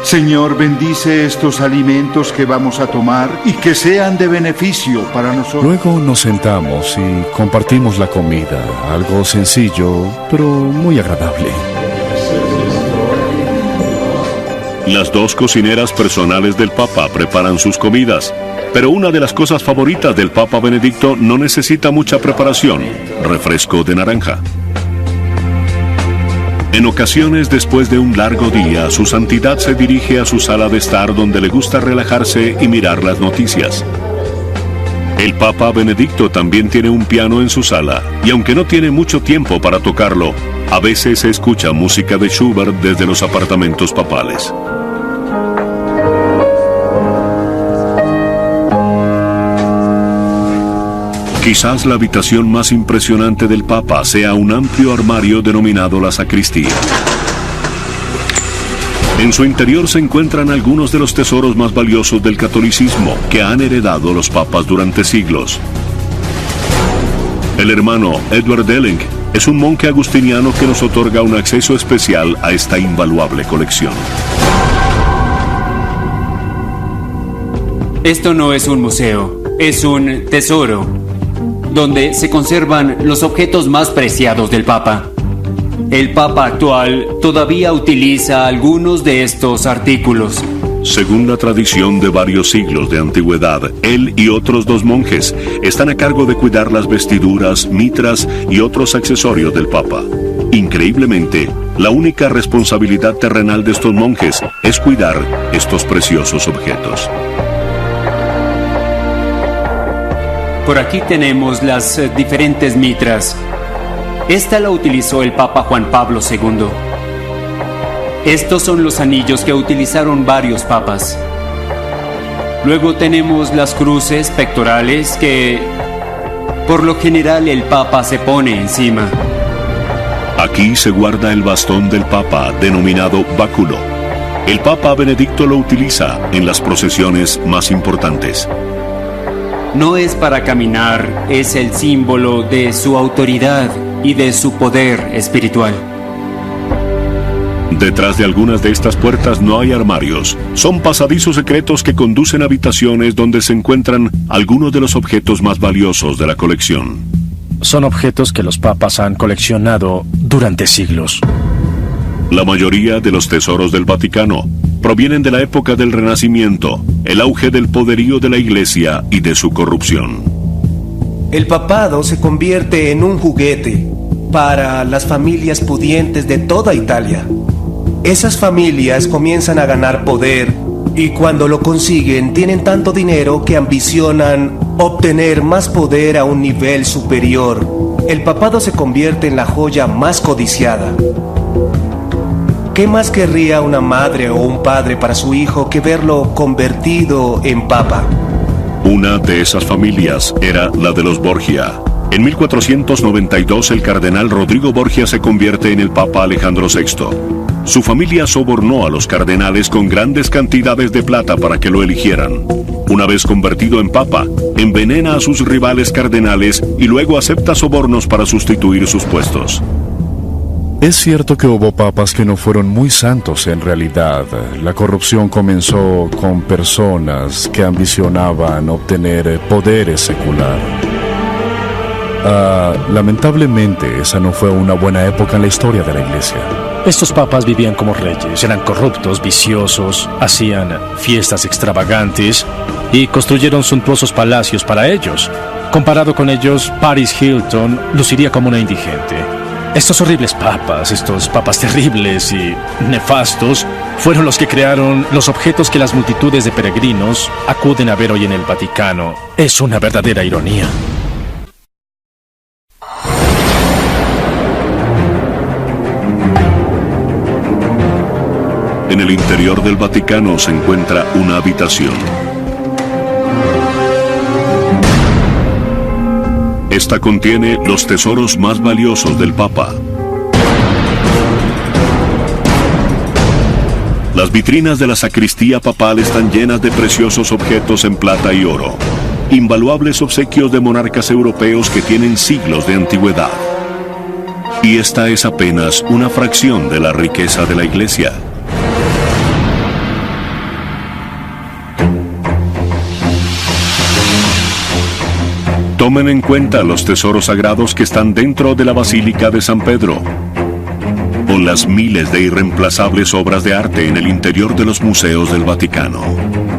Señor, bendice estos alimentos que vamos a tomar y que sean de beneficio para nosotros. Luego nos sentamos y compartimos la comida, algo sencillo, pero muy agradable. Las dos cocineras personales del Papa preparan sus comidas, pero una de las cosas favoritas del Papa Benedicto no necesita mucha preparación: refresco de naranja. En ocasiones, después de un largo día, su santidad se dirige a su sala de estar donde le gusta relajarse y mirar las noticias. El Papa Benedicto también tiene un piano en su sala, y aunque no tiene mucho tiempo para tocarlo, a veces se escucha música de Schubert desde los apartamentos papales. Quizás la habitación más impresionante del Papa sea un amplio armario denominado la sacristía. En su interior se encuentran algunos de los tesoros más valiosos del catolicismo que han heredado los papas durante siglos. El hermano Edward Delling es un monje agustiniano que nos otorga un acceso especial a esta invaluable colección. Esto no es un museo, es un tesoro, donde se conservan los objetos más preciados del Papa. El Papa actual todavía utiliza algunos de estos artículos. Según la tradición de varios siglos de antigüedad, él y otros dos monjes están a cargo de cuidar las vestiduras, mitras y otros accesorios del Papa. Increíblemente, la única responsabilidad terrenal de estos monjes es cuidar estos preciosos objetos. Por aquí tenemos las diferentes mitras. Esta la utilizó el Papa Juan Pablo II. Estos son los anillos que utilizaron varios papas. Luego tenemos las cruces pectorales que, por lo general, el Papa se pone encima. Aquí se guarda el bastón del Papa, denominado báculo. El Papa Benedicto lo utiliza en las procesiones más importantes. No es para caminar, es el símbolo de su autoridad y de su poder espiritual. Detrás de algunas de estas puertas no hay armarios. Son pasadizos secretos que conducen a habitaciones donde se encuentran algunos de los objetos más valiosos de la colección. Son objetos que los papas han coleccionado durante siglos. La mayoría de los tesoros del Vaticano provienen de la época del Renacimiento, el auge del poderío de la Iglesia y de su corrupción. El papado se convierte en un juguete para las familias pudientes de toda Italia. Esas familias comienzan a ganar poder y cuando lo consiguen tienen tanto dinero que ambicionan obtener más poder a un nivel superior. El papado se convierte en la joya más codiciada. ¿Qué más querría una madre o un padre para su hijo que verlo convertido en papa? Una de esas familias era la de los Borgia. En 1492 el cardenal Rodrigo Borgia se convierte en el Papa Alejandro VI. Su familia sobornó a los cardenales con grandes cantidades de plata para que lo eligieran. Una vez convertido en papa, envenena a sus rivales cardenales y luego acepta sobornos para sustituir sus puestos. Es cierto que hubo papas que no fueron muy santos en realidad. La corrupción comenzó con personas que ambicionaban obtener poderes secular. Lamentablemente, esa no fue una buena época en la historia de la Iglesia. Estos papas vivían como reyes, eran corruptos, viciosos, hacían fiestas extravagantes y construyeron suntuosos palacios para ellos. Comparado con ellos, Paris Hilton luciría como una indigente. Estos horribles papas, estos papas terribles y nefastos, fueron los que crearon los objetos que las multitudes de peregrinos acuden a ver hoy en el Vaticano. Es una verdadera ironía. En el interior del Vaticano se encuentra una habitación. Esta contiene los tesoros más valiosos del Papa. Las vitrinas de la sacristía papal están llenas de preciosos objetos en plata y oro, invaluables obsequios de monarcas europeos que tienen siglos de antigüedad. Y esta es apenas una fracción de la riqueza de la Iglesia. Tomen en cuenta los tesoros sagrados que están dentro de la Basílica de San Pedro, o las miles de irreemplazables obras de arte en el interior de los museos del Vaticano.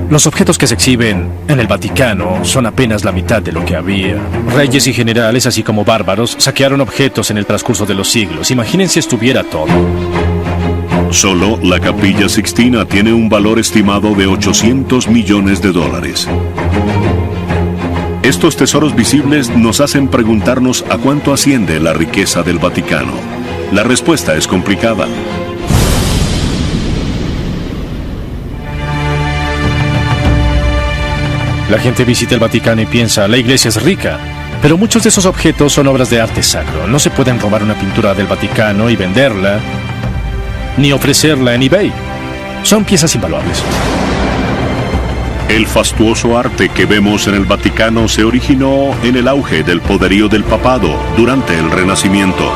Los objetos que se exhiben en el Vaticano son apenas la mitad de lo que había. Reyes y generales, así como bárbaros, saquearon objetos en el transcurso de los siglos. Imaginen si estuviera todo. Solo la Capilla Sixtina tiene un valor estimado de $800 millones. Estos tesoros visibles nos hacen preguntarnos a cuánto asciende la riqueza del Vaticano. La respuesta es complicada. La gente visita el Vaticano y piensa, la iglesia es rica. Pero muchos de esos objetos son obras de arte sacro. No se pueden robar una pintura del Vaticano y venderla, ni ofrecerla en eBay. Son piezas invaluables. El fastuoso arte que vemos en el Vaticano se originó en el auge del poderío del papado durante el Renacimiento.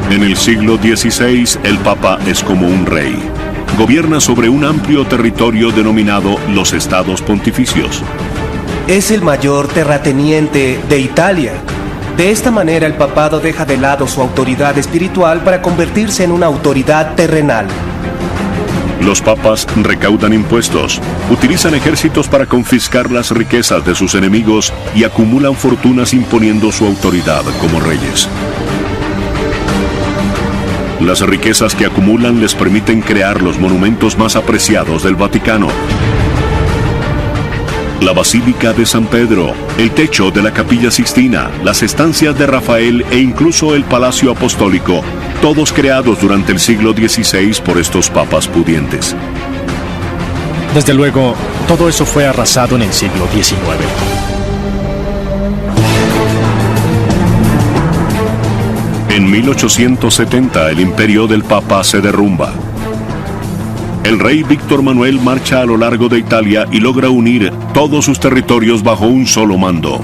En el siglo XVI, el Papa es como un rey. Gobierna sobre un amplio territorio denominado los Estados Pontificios. Es el mayor terrateniente de Italia. De esta manera, el papado deja de lado su autoridad espiritual para convertirse en una autoridad terrenal. Los papas recaudan impuestos, utilizan ejércitos para confiscar las riquezas de sus enemigos y acumulan fortunas imponiendo su autoridad como reyes. Las riquezas que acumulan les permiten crear los monumentos más apreciados del Vaticano. La Basílica de San Pedro, el techo de la Capilla Sixtina, las estancias de Rafael e incluso el Palacio Apostólico, todos creados durante el siglo XVI por estos papas pudientes. Desde luego, todo eso fue arrasado en el siglo XIX. En 1870 el imperio del Papa se derrumba. El rey Víctor Manuel marcha a lo largo de Italia y logra unir todos sus territorios bajo un solo mando.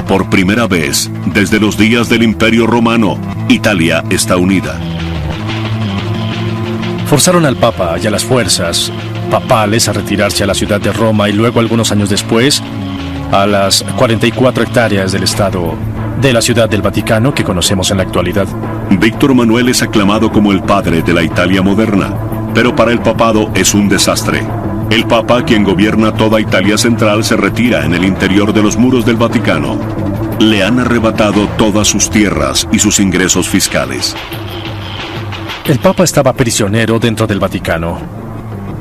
Por primera vez, desde los días del Imperio Romano, Italia está unida. Forzaron al Papa y a las fuerzas papales a retirarse a la ciudad de Roma y luego, algunos años después, a las 44 hectáreas del estado de la ciudad del Vaticano que conocemos en la actualidad. Víctor Manuel es aclamado como el padre de la Italia moderna, pero para el papado es un desastre. El Papa, quien gobierna toda Italia central, se retira en el interior de los muros del Vaticano. Le han arrebatado todas sus tierras y sus ingresos fiscales. El Papa estaba prisionero dentro del Vaticano.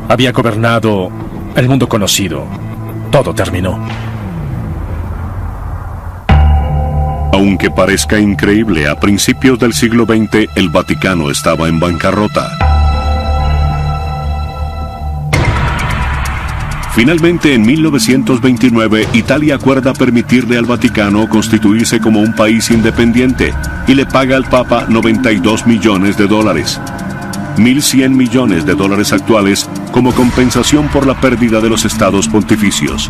Había gobernado el mundo conocido. Todo terminó. Aunque parezca increíble, a principios del siglo XX el Vaticano estaba en bancarrota. Finalmente, en 1929, Italia acuerda permitirle al Vaticano constituirse como un país independiente y le paga al Papa $92 millones, $1.100 millones actuales, como compensación por la pérdida de los estados pontificios.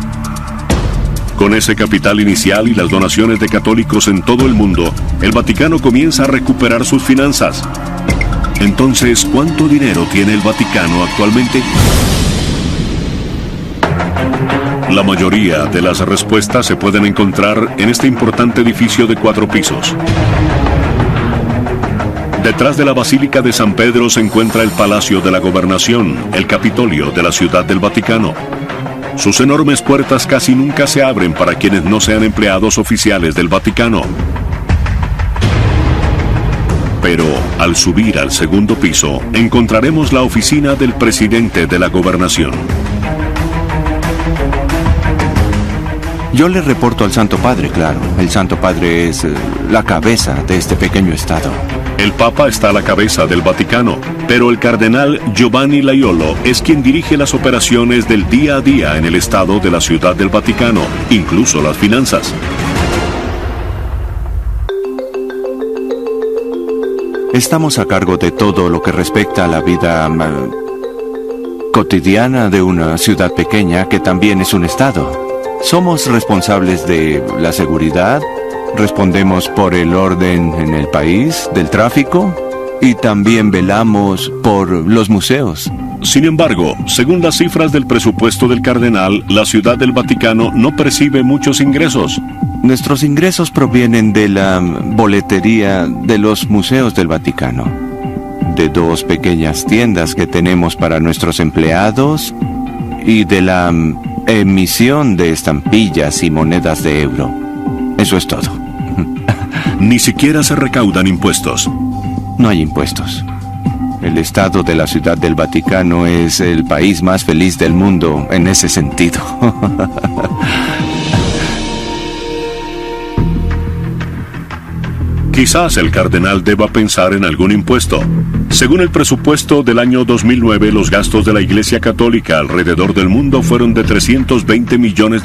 Con ese capital inicial y las donaciones de católicos en todo el mundo, el Vaticano comienza a recuperar sus finanzas. Entonces, ¿cuánto dinero tiene el Vaticano actualmente? La mayoría de las respuestas se pueden encontrar en este importante edificio de 4 pisos. Detrás de la Basílica de San Pedro se encuentra el Palacio de la Gobernación, el Capitolio de la Ciudad del Vaticano. Sus enormes puertas casi nunca se abren para quienes no sean empleados oficiales del Vaticano. Pero al subir al segundo piso, encontraremos la oficina del presidente de la Gobernación. Yo le reporto al Santo Padre, claro. El Santo Padre es la cabeza de este pequeño estado. El Papa está a la cabeza del Vaticano, pero el cardenal Giovanni Laiolo es quien dirige las operaciones del día a día en el estado de la Ciudad del Vaticano, incluso las finanzas. Estamos a cargo de todo lo que respecta a la vida cotidiana de una ciudad pequeña que también es un estado. Somos responsables de la seguridad, respondemos por el orden en el país, del tráfico, y también velamos por los museos. Sin embargo, según las cifras del presupuesto del cardenal, la Ciudad del Vaticano no percibe muchos ingresos. Nuestros ingresos provienen de la boletería de los museos del Vaticano, de 2 pequeñas tiendas que tenemos para nuestros empleados y de la emisión de estampillas y monedas de euro. Eso es todo. Ni siquiera se recaudan impuestos. No hay impuestos. El estado de la Ciudad del Vaticano es el país más feliz del mundo en ese sentido. Quizás el cardenal deba pensar en algún impuesto. Según el presupuesto del año 2009, los gastos de la Iglesia Católica alrededor del mundo fueron de $320 millones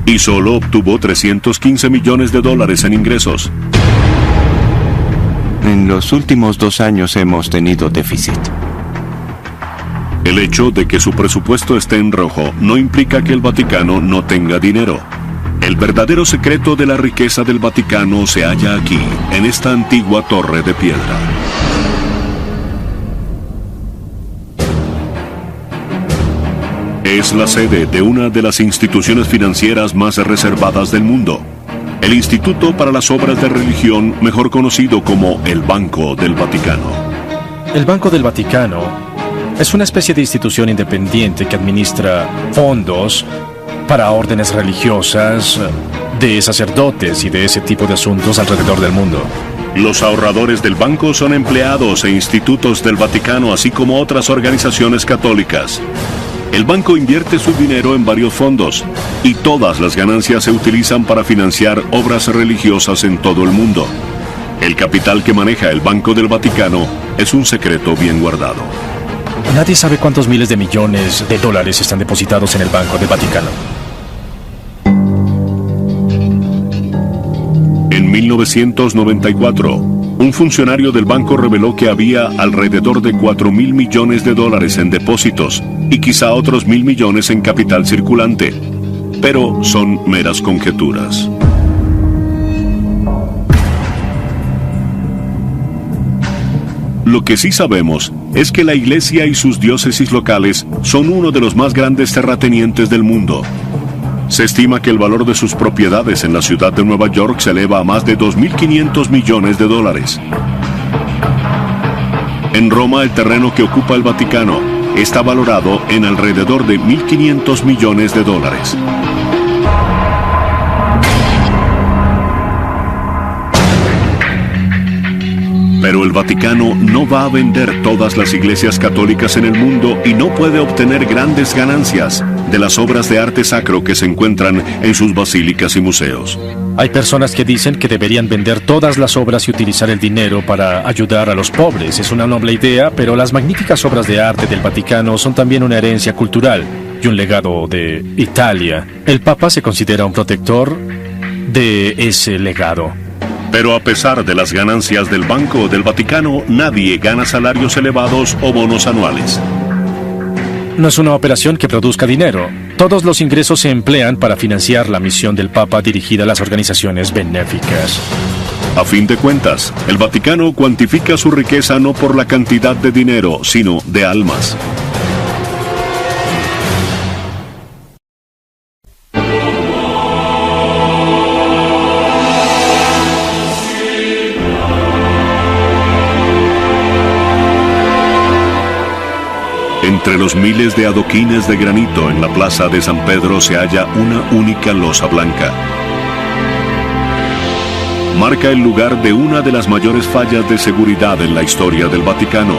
y solo obtuvo $315 millones en ingresos. En los últimos 2 años hemos tenido déficit. El hecho de que su presupuesto esté en rojo no implica que el Vaticano no tenga dinero. El verdadero secreto de la riqueza del Vaticano se halla aquí, en esta antigua torre de piedra. Es la sede de una de las instituciones financieras más reservadas del mundo, el Instituto para las Obras de Religión, mejor conocido como el Banco del Vaticano. El Banco del Vaticano es una especie de institución independiente que administra fondos para órdenes religiosas, de sacerdotes y de ese tipo de asuntos alrededor del mundo. Los ahorradores del banco son empleados e institutos del Vaticano, así como otras organizaciones católicas. El banco invierte su dinero en varios fondos y todas las ganancias se utilizan para financiar obras religiosas en todo el mundo. El capital que maneja el Banco del Vaticano es un secreto bien guardado. Nadie sabe cuántos miles de millones de dólares están depositados en el Banco del Vaticano. En 1994, un funcionario del banco reveló que había alrededor de $4.000 millones en depósitos y quizá otros 1.000 millones en capital circulante. Pero son meras conjeturas. Lo que sí sabemos es que la Iglesia y sus diócesis locales son uno de los más grandes terratenientes del mundo. Se estima que el valor de sus propiedades en la ciudad de Nueva York se eleva a más de $2.500 millones. En Roma, el terreno que ocupa el Vaticano está valorado en alrededor de $1.500 millones. Pero el Vaticano no va a vender todas las iglesias católicas en el mundo y no puede obtener grandes ganancias de las obras de arte sacro que se encuentran en sus basílicas y museos. Hay personas que dicen que deberían vender todas las obras y utilizar el dinero para ayudar a los pobres. Es una noble idea, pero las magníficas obras de arte del Vaticano son también una herencia cultural y un legado de Italia. El Papa se considera un protector de ese legado. Pero a pesar de las ganancias del Banco del Vaticano, nadie gana salarios elevados o bonos anuales. No es una operación que produzca dinero. Todos los ingresos se emplean para financiar la misión del Papa dirigida a las organizaciones benéficas. A fin de cuentas, el Vaticano cuantifica su riqueza no por la cantidad de dinero, sino de almas. Entre los miles de adoquines de granito en la plaza de San Pedro se halla una única losa blanca. Marca el lugar de una de las mayores fallas de seguridad en la historia del Vaticano.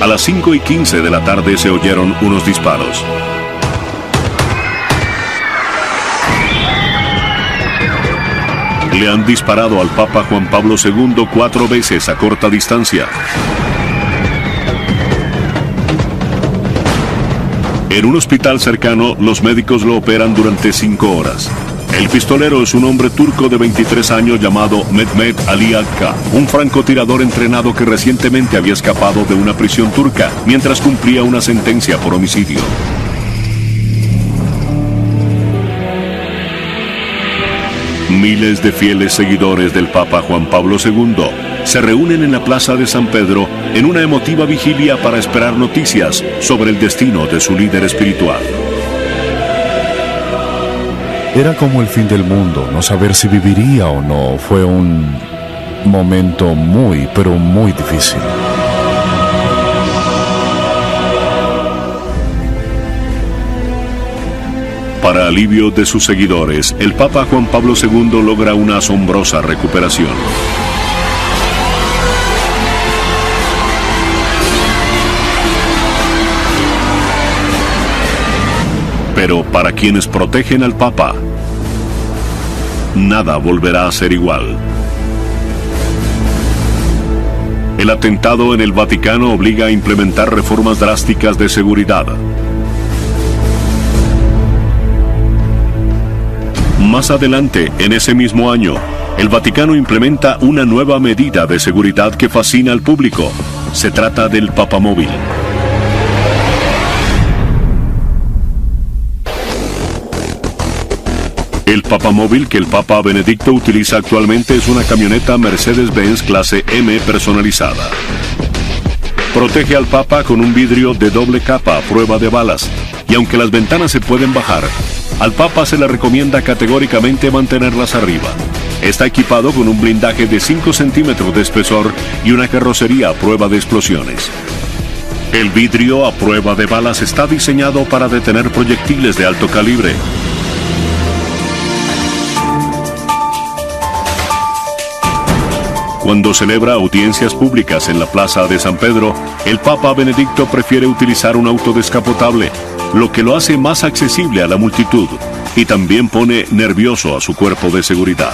A las 5:15 de la tarde se oyeron unos disparos. Le han disparado al Papa Juan Pablo II 4 veces a corta distancia. En un hospital cercano, los médicos lo operan durante 5 horas. El pistolero es un hombre turco de 23 años llamado Mehmet Ali Akka, un francotirador entrenado que recientemente había escapado de una prisión turca mientras cumplía una sentencia por homicidio. Miles de fieles seguidores del Papa Juan Pablo II se reúnen en la Plaza de San Pedro en una emotiva vigilia para esperar noticias sobre el destino de su líder espiritual. Era como el fin del mundo, no saber si viviría o no. Fue un momento muy, pero muy difícil. Para alivio de sus seguidores, el Papa Juan Pablo II logra una asombrosa recuperación. Pero para quienes protegen al Papa, nada volverá a ser igual. El atentado en el Vaticano obliga a implementar reformas drásticas de seguridad. Más adelante, en ese mismo año, el Vaticano implementa una nueva medida de seguridad que fascina al público. Se trata del papamóvil. El papamóvil que el Papa Benedicto utiliza actualmente es una camioneta Mercedes-Benz clase M personalizada. Protege al Papa con un vidrio de doble capa a prueba de balas, y aunque las ventanas se pueden bajar, al Papa se le recomienda categóricamente mantenerlas arriba. Está equipado con un blindaje de 5 centímetros de espesor y una carrocería a prueba de explosiones. El vidrio a prueba de balas está diseñado para detener proyectiles de alto calibre. Cuando celebra audiencias públicas en la Plaza de San Pedro, el Papa Benedicto prefiere utilizar un auto descapotable, lo que lo hace más accesible a la multitud y también pone nervioso a su cuerpo de seguridad.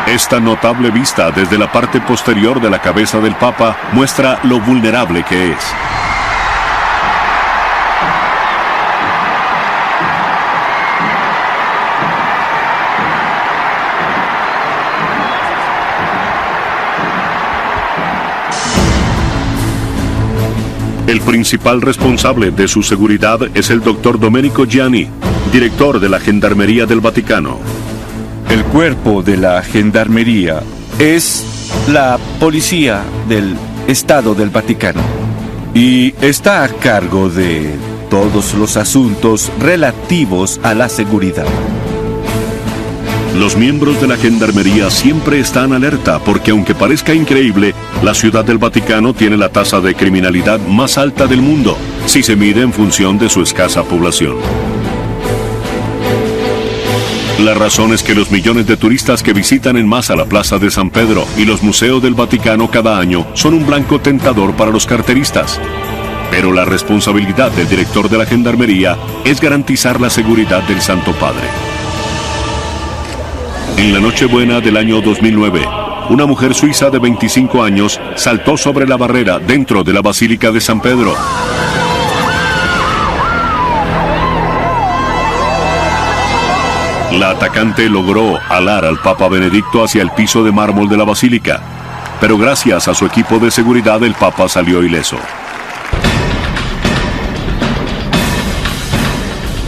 Esta notable vista desde la parte posterior de la cabeza del Papa muestra lo vulnerable que es. El principal responsable de su seguridad es el Dr. Domenico Gianni, director de la Gendarmería del Vaticano. El cuerpo de la Gendarmería es la policía del Estado del Vaticano y está a cargo de todos los asuntos relativos a la seguridad. Los miembros de la Gendarmería siempre están alerta porque, aunque parezca increíble, la Ciudad del Vaticano tiene la tasa de criminalidad más alta del mundo, si se mide en función de su escasa población. La razón es que los millones de turistas que visitan en masa la Plaza de San Pedro y los museos del Vaticano cada año son un blanco tentador para los carteristas. Pero la responsabilidad del director de la Gendarmería es garantizar la seguridad del Santo Padre. En la Nochebuena del año 2009, una mujer suiza de 25 años saltó sobre la barrera dentro de la Basílica de San Pedro. La atacante logró alar al Papa Benedicto hacia el piso de mármol de la Basílica, pero gracias a su equipo de seguridad el Papa salió ileso.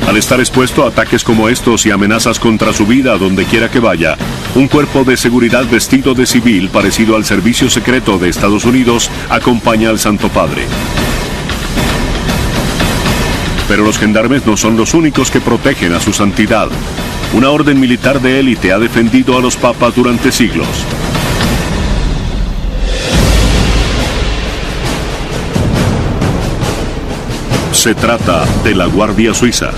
Al estar expuesto a ataques como estos y amenazas contra su vida donde quiera que vaya, un cuerpo de seguridad vestido de civil parecido al Servicio Secreto de Estados Unidos acompaña al Santo Padre. Pero los gendarmes no son los únicos que protegen a su santidad. Una orden militar de élite ha defendido a los papas durante siglos. Se trata de la Guardia Suiza.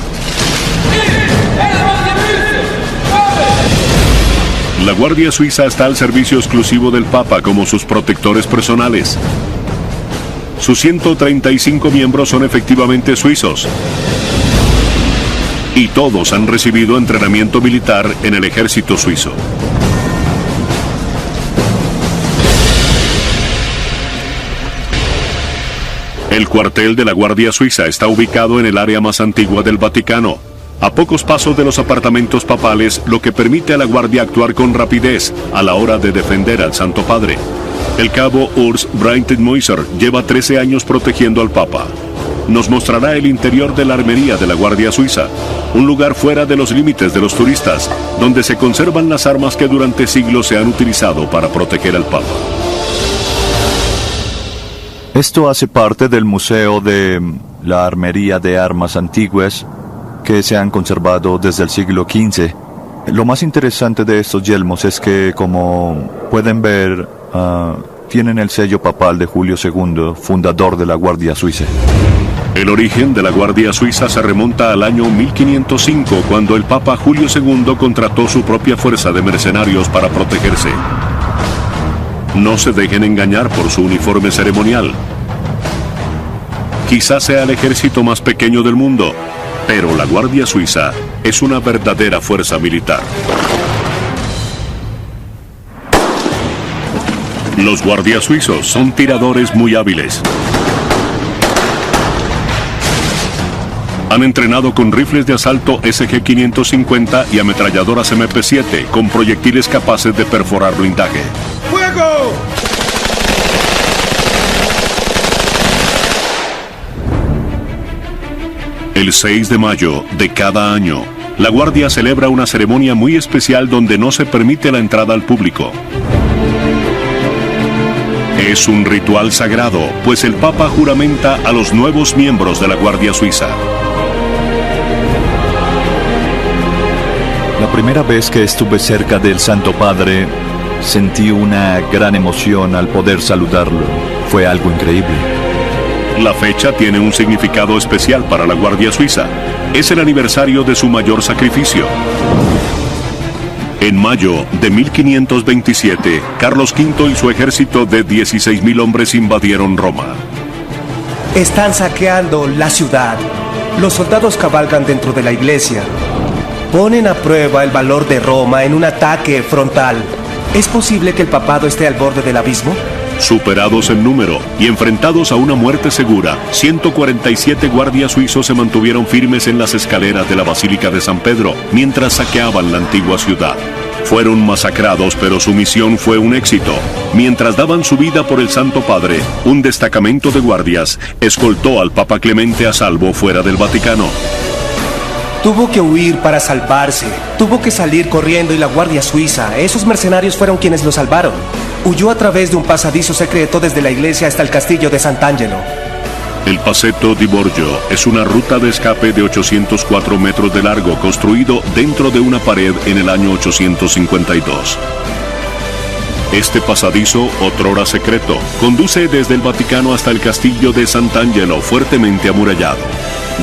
La Guardia Suiza está al servicio exclusivo del Papa como sus protectores personales. sus 135 miembros son efectivamente suizos. Y todos han recibido entrenamiento militar en el ejército suizo. El cuartel de la Guardia Suiza está ubicado en el área más antigua del Vaticano, a pocos pasos de los apartamentos papales, lo que permite a la Guardia actuar con rapidez a la hora de defender al Santo Padre. El cabo Urs Breitenmüser lleva 13 años protegiendo al Papa. Nos mostrará el interior de la armería de la Guardia Suiza, un lugar fuera de los límites de los turistas, donde se conservan las armas que durante siglos se han utilizado para proteger al Papa. Esto hace parte del Museo de la Armería de Armas Antiguas, que se han conservado desde el siglo XV. Lo más interesante de estos yelmos es que, como pueden ver, tienen el sello papal de Julio II, fundador de la Guardia Suiza. El origen de la Guardia Suiza se remonta al año 1505, cuando el Papa Julio II contrató su propia fuerza de mercenarios para protegerse. No se dejen engañar por su uniforme ceremonial. Quizás sea el ejército más pequeño del mundo, pero la Guardia Suiza es una verdadera fuerza militar. Los guardias suizos son tiradores muy hábiles. Han entrenado con rifles de asalto SG-550 y ametralladoras MP-7 con proyectiles capaces de perforar blindaje. ¡Fuego! El 6 de mayo de cada año, la Guardia celebra una ceremonia muy especial donde no se permite la entrada al público. Es un ritual sagrado, pues el Papa juramenta a los nuevos miembros de la Guardia Suiza. La primera vez que estuve cerca del Santo Padre, sentí una gran emoción al poder saludarlo. Fue algo increíble. La fecha tiene un significado especial para la Guardia Suiza. Es el aniversario de su mayor sacrificio. En mayo de 1527, Carlos V y su ejército de 16.000 hombres invadieron Roma. Están saqueando la ciudad. Los soldados cabalgan dentro de la iglesia. Ponen a prueba el valor de Roma en un ataque frontal. ¿Es posible que el papado esté al borde del abismo? Superados en número y enfrentados a una muerte segura, 147 guardias suizos se mantuvieron firmes en las escaleras de la Basílica de San Pedro mientras saqueaban la antigua ciudad. Fueron masacrados, pero su misión fue un éxito. Mientras daban su vida por el Santo Padre, un destacamento de guardias escoltó al Papa Clemente a salvo fuera del Vaticano. Tuvo que huir para salvarse. Tuvo que salir corriendo y la Guardia Suiza, esos mercenarios fueron quienes lo salvaron. Huyó a través de un pasadizo secreto desde la iglesia hasta el castillo de Sant'Angelo. El Passetto di Borgio es una ruta de escape de 804 metros de largo construido dentro de una pared en el año 852. Este pasadizo, otrora secreto, conduce desde el Vaticano hasta el castillo de Sant'Angelo, fuertemente amurallado.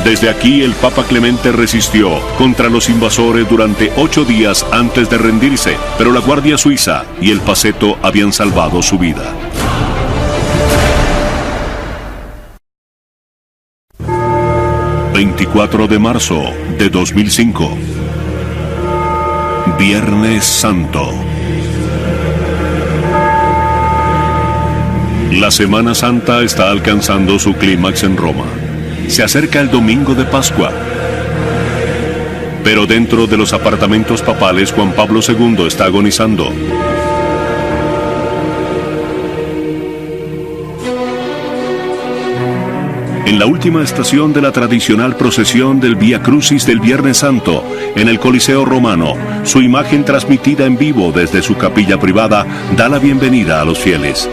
Desde aquí el Papa Clemente resistió contra los invasores durante 8 días antes de rendirse, pero la Guardia Suiza y el Passetto habían salvado su vida. ...24 de marzo de 2005... Viernes Santo. La Semana Santa está alcanzando su clímax en Roma. Se acerca el domingo de Pascua. Pero dentro de los apartamentos papales, Juan Pablo II está agonizando. En la última estación de la tradicional procesión del Vía Crucis del Viernes Santo, en el Coliseo Romano, su imagen transmitida en vivo desde su capilla privada da la bienvenida a los fieles.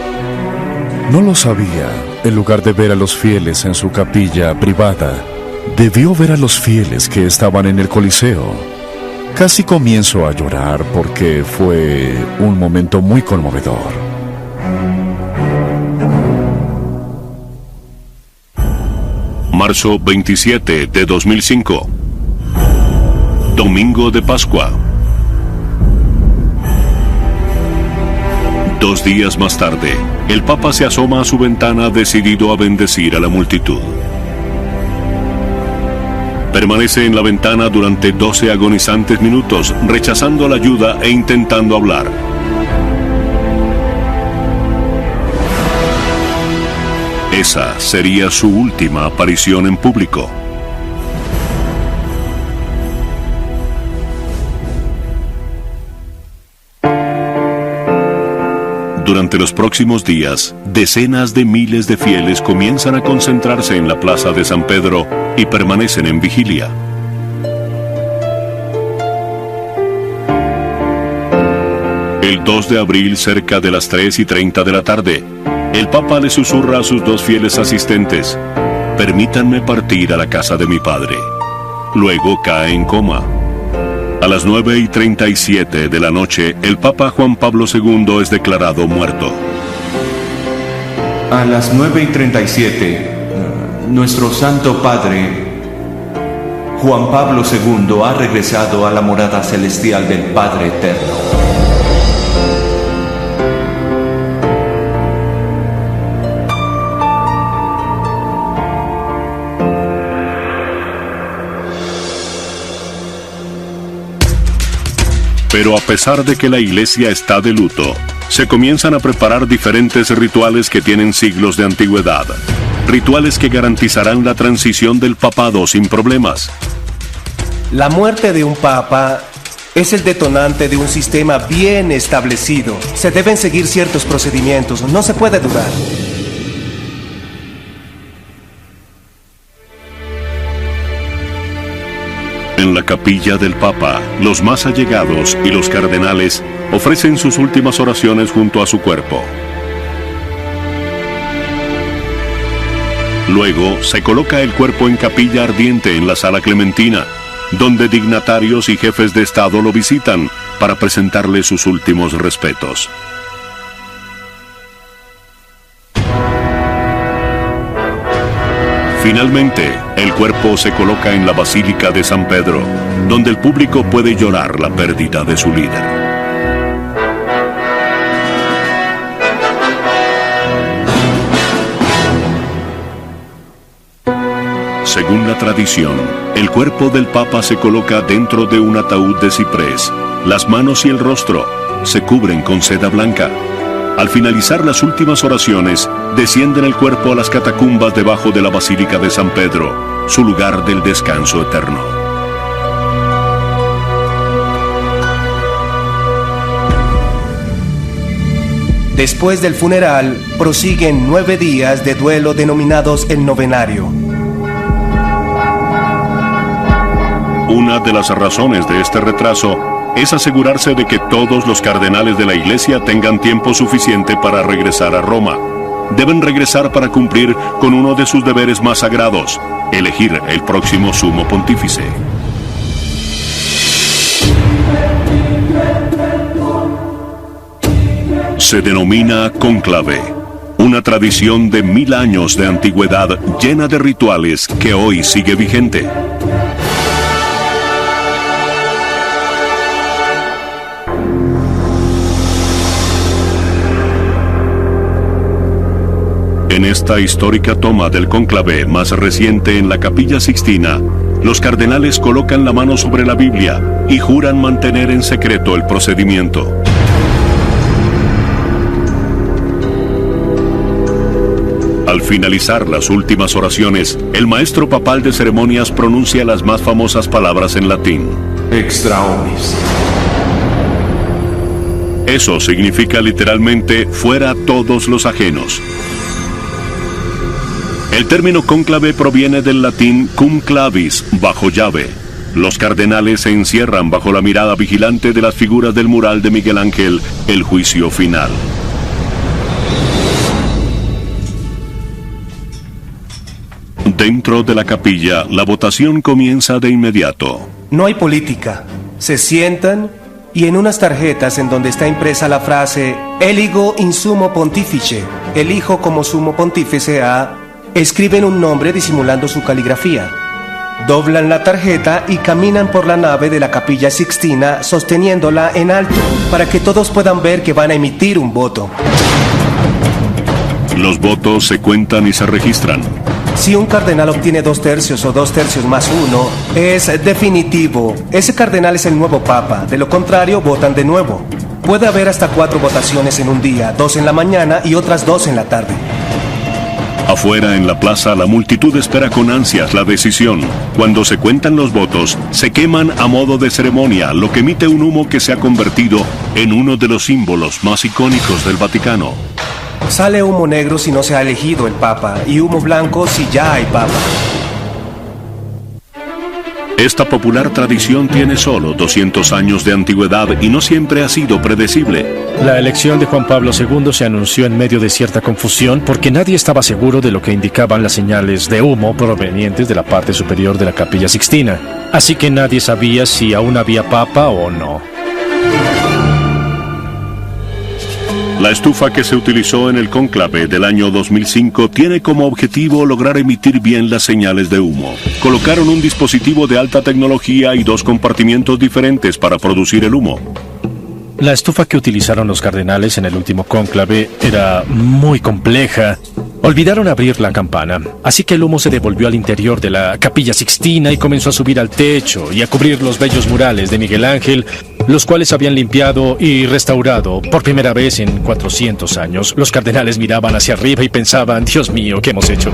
No lo sabía. En lugar de ver a los fieles en su capilla privada, debió ver a los fieles que estaban en el Coliseo. Casi comienzo a llorar porque fue un momento muy conmovedor. Marzo 27 de 2005. Domingo de Pascua. 2 días más tarde, el Papa se asoma a su ventana decidido a bendecir a la multitud. Permanece en la ventana durante 12 agonizantes minutos, rechazando la ayuda e intentando hablar. Esa sería su última aparición en público. Durante los próximos días, decenas de miles de fieles comienzan a concentrarse en la plaza de San Pedro y permanecen en vigilia. El 2 de abril, cerca de las 3:30 de la tarde, el Papa le susurra a sus 2 fieles asistentes: «Permítanme partir a la casa de mi padre». Luego cae en coma. A las 9:37 de la noche, el Papa Juan Pablo II es declarado muerto. A las 9:37, nuestro Santo Padre, Juan Pablo II, ha regresado a la morada celestial del Padre Eterno. Pero a pesar de que la Iglesia está de luto, se comienzan a preparar diferentes rituales que tienen siglos de antigüedad. Rituales que garantizarán la transición del papado sin problemas. La muerte de un papa es el detonante de un sistema bien establecido. Se deben seguir ciertos procedimientos, no se puede dudar. En la capilla del Papa, los más allegados y los cardenales ofrecen sus últimas oraciones junto a su cuerpo. Luego se coloca el cuerpo en capilla ardiente en la Sala Clementina, donde dignatarios y jefes de Estado lo visitan para presentarle sus últimos respetos. Finalmente, el cuerpo se coloca en la Basílica de San Pedro, donde el público puede llorar la pérdida de su líder. Según la tradición, el cuerpo del Papa se coloca dentro de un ataúd de ciprés. Las manos y el rostro se cubren con seda blanca. Al finalizar las últimas oraciones, descienden el cuerpo a las catacumbas debajo de la Basílica de San Pedro, su lugar del descanso eterno. Después del funeral, prosiguen 9 días de duelo denominados el novenario. Una de las razones de este retraso es asegurarse de que todos los cardenales de la Iglesia tengan tiempo suficiente para regresar a Roma. Deben regresar para cumplir con uno de sus deberes más sagrados: elegir el próximo sumo pontífice. Se denomina cónclave, una tradición de 1000 años de antigüedad llena de rituales que hoy sigue vigente. En esta histórica toma del cónclave más reciente en la Capilla Sixtina, los cardenales colocan la mano sobre la Biblia y juran mantener en secreto el procedimiento. Al finalizar las últimas oraciones, el maestro papal de ceremonias pronuncia las más famosas palabras en latín: Extra omnis. Eso significa literalmente fuera todos los ajenos. El término cónclave proviene del latín cum clavis, bajo llave. Los cardenales se encierran bajo la mirada vigilante de las figuras del mural de Miguel Ángel, El Juicio Final. Dentro de la capilla, la votación comienza de inmediato. No hay política. Se sientan y en unas tarjetas en donde está impresa la frase «Eligo in sumo pontifice», elijo como sumo pontífice a, escriben un nombre disimulando su caligrafía. Doblan la tarjeta y caminan por la nave de la Capilla Sixtina sosteniéndola en alto para que todos puedan ver que van a emitir un voto. Los votos se cuentan y se registran. Si un cardenal obtiene 2 tercios o 2 tercios más 1, es definitivo. Ese cardenal es el nuevo papa. De lo contrario, votan de nuevo. Puede haber hasta 4 votaciones en un día, 2 en la mañana y otras 2 en la tarde. Afuera en la plaza, la multitud espera con ansias la decisión. Cuando se cuentan los votos, se queman a modo de ceremonia, lo que emite un humo que se ha convertido en uno de los símbolos más icónicos del Vaticano. Sale humo negro si no se ha elegido el papa y humo blanco si ya hay papa. Esta popular tradición tiene solo 200 años de antigüedad y no siempre ha sido predecible. La elección de Juan Pablo II se anunció en medio de cierta confusión porque nadie estaba seguro de lo que indicaban las señales de humo provenientes de la parte superior de la Capilla Sixtina. Así que nadie sabía si aún había papa o no. La estufa que se utilizó en el cónclave del año 2005 tiene como objetivo lograr emitir bien las señales de humo. Colocaron un dispositivo de alta tecnología y 2 compartimientos diferentes para producir el humo. La estufa que utilizaron los cardenales en el último cónclave era muy compleja. Olvidaron abrir la campana, así que el humo se devolvió al interior de la Capilla Sixtina y comenzó a subir al techo y a cubrir los bellos murales de Miguel Ángel, los cuales habían limpiado y restaurado por primera vez en 400 años. Los cardenales miraban hacia arriba y pensaban, Dios mío, ¿qué hemos hecho?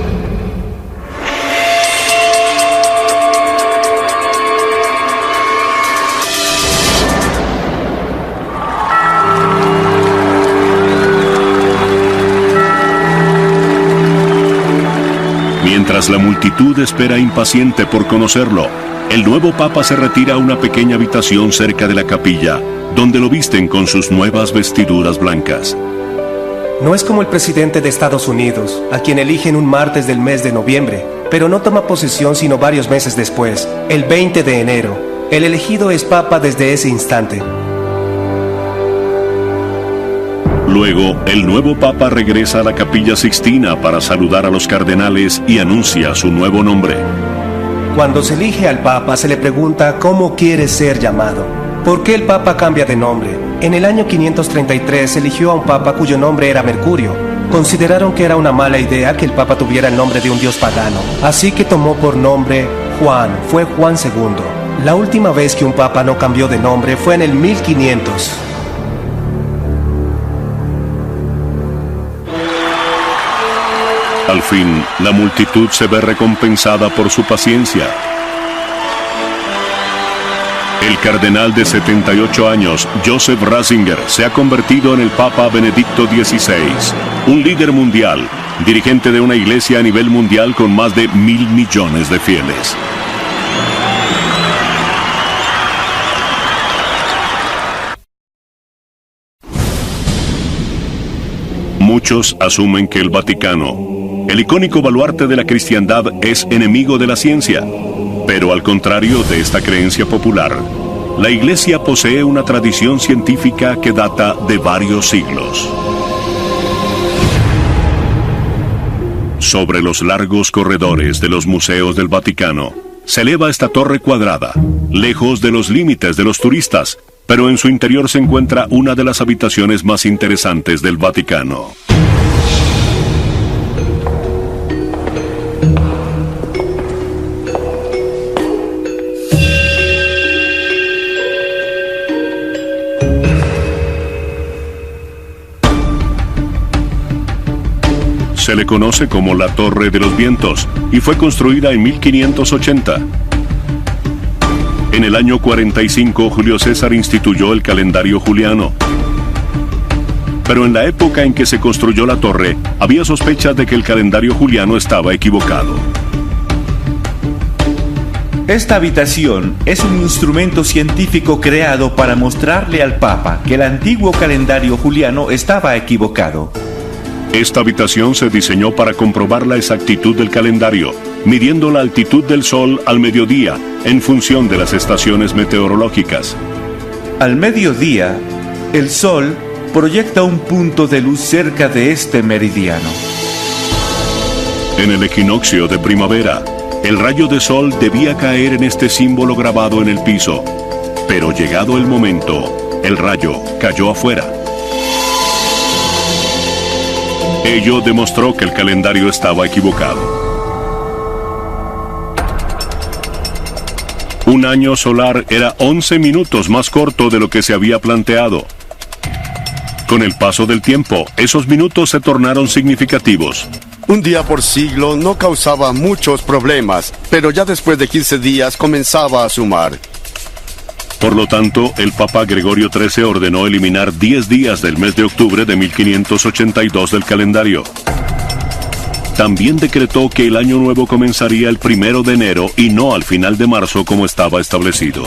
Mientras la multitud espera impaciente por conocerlo, el nuevo papa se retira a una pequeña habitación cerca de la capilla, donde lo visten con sus nuevas vestiduras blancas. No es como el presidente de Estados Unidos, a quien eligen un martes del mes de noviembre, pero no toma posesión sino varios meses después, el 20 de enero. El elegido es papa desde ese instante. Luego, el nuevo papa regresa a la Capilla Sixtina para saludar a los cardenales y anuncia su nuevo nombre. Cuando se elige al papa se le pregunta cómo quiere ser llamado. ¿Por qué el papa cambia de nombre? En el año 533 se eligió a un papa cuyo nombre era Mercurio. Consideraron que era una mala idea que el papa tuviera el nombre de un dios pagano, así que tomó por nombre Juan, fue Juan II. La última vez que un papa no cambió de nombre fue en el 1500. Al fin, la multitud se ve recompensada por su paciencia. El cardenal de 78 años, Joseph Ratzinger, se ha convertido en el Papa Benedicto XVI, un líder mundial, dirigente de una iglesia a nivel mundial con más de 1.000 millones de fieles. Muchos asumen que el Vaticano, el icónico baluarte de la cristiandad, es enemigo de la ciencia. Pero al contrario de esta creencia popular, la Iglesia posee una tradición científica que data de varios siglos. Sobre los largos corredores de los museos del Vaticano, se eleva esta torre cuadrada, lejos de los límites de los turistas, pero en su interior se encuentra una de las habitaciones más interesantes del Vaticano. Se le conoce como la Torre de los Vientos y fue construida en 1580. En el año 45, Julio César instituyó el calendario juliano. Pero en la época en que se construyó la torre, había sospechas de que el calendario juliano estaba equivocado. Esta habitación es un instrumento científico creado para mostrarle al Papa que el antiguo calendario juliano estaba equivocado. Esta habitación se diseñó para comprobar la exactitud del calendario, midiendo la altitud del Sol al mediodía, en función de las estaciones meteorológicas. Al mediodía, el Sol proyecta un punto de luz cerca de este meridiano. En el equinoccio de primavera, El rayo de sol debía caer en este símbolo grabado en el piso, pero llegado el momento, el rayo cayó afuera. Ello demostró que el calendario estaba equivocado. Un año solar era 11 minutos más corto de lo que se había planteado. Con el paso del tiempo, esos minutos se tornaron significativos. Un día por siglo no causaba muchos problemas, pero ya después de 15 días comenzaba a sumar. Por lo tanto, el Papa Gregorio XIII ordenó eliminar 10 días del mes de octubre de 1582 del calendario. También decretó que el año nuevo comenzaría el 1 de enero y no al final de marzo como estaba establecido.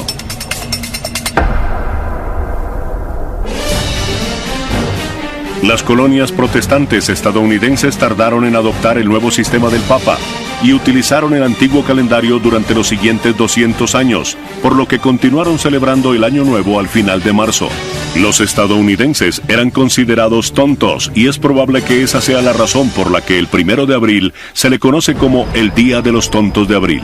Las colonias protestantes estadounidenses tardaron en adoptar el nuevo sistema del Papa y utilizaron el antiguo calendario durante los siguientes 200 años, por lo que continuaron celebrando el Año Nuevo al final de marzo. Los estadounidenses eran considerados tontos y es probable que esa sea la razón por la que el 1 de abril se le conoce como el Día de los Tontos de Abril.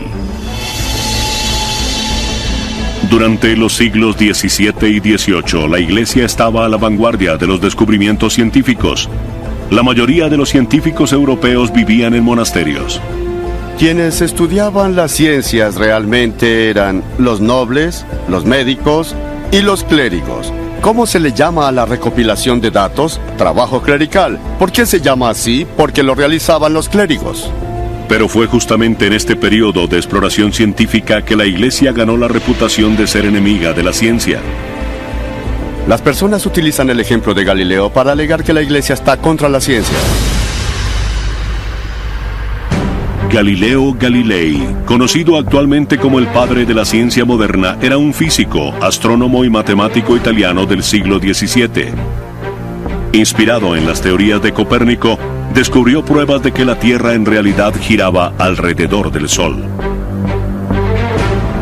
Durante los siglos XVII y XVIII, la Iglesia estaba a la vanguardia de los descubrimientos científicos. La mayoría de los científicos europeos vivían en monasterios. Quienes estudiaban las ciencias realmente eran los nobles, los médicos y los clérigos. ¿Cómo se le llama a la recopilación de datos? Trabajo clerical. ¿Por qué se llama así? Porque lo realizaban los clérigos. Pero fue justamente en este periodo de exploración científica que la Iglesia ganó la reputación de ser enemiga de la ciencia. Las personas utilizan el ejemplo de Galileo para alegar que la Iglesia está contra la ciencia. Galileo Galilei, conocido actualmente como el padre de la ciencia moderna, era un físico, astrónomo y matemático italiano del siglo XVII. Inspirado en las teorías de Copérnico, descubrió pruebas de que la Tierra en realidad giraba alrededor del Sol.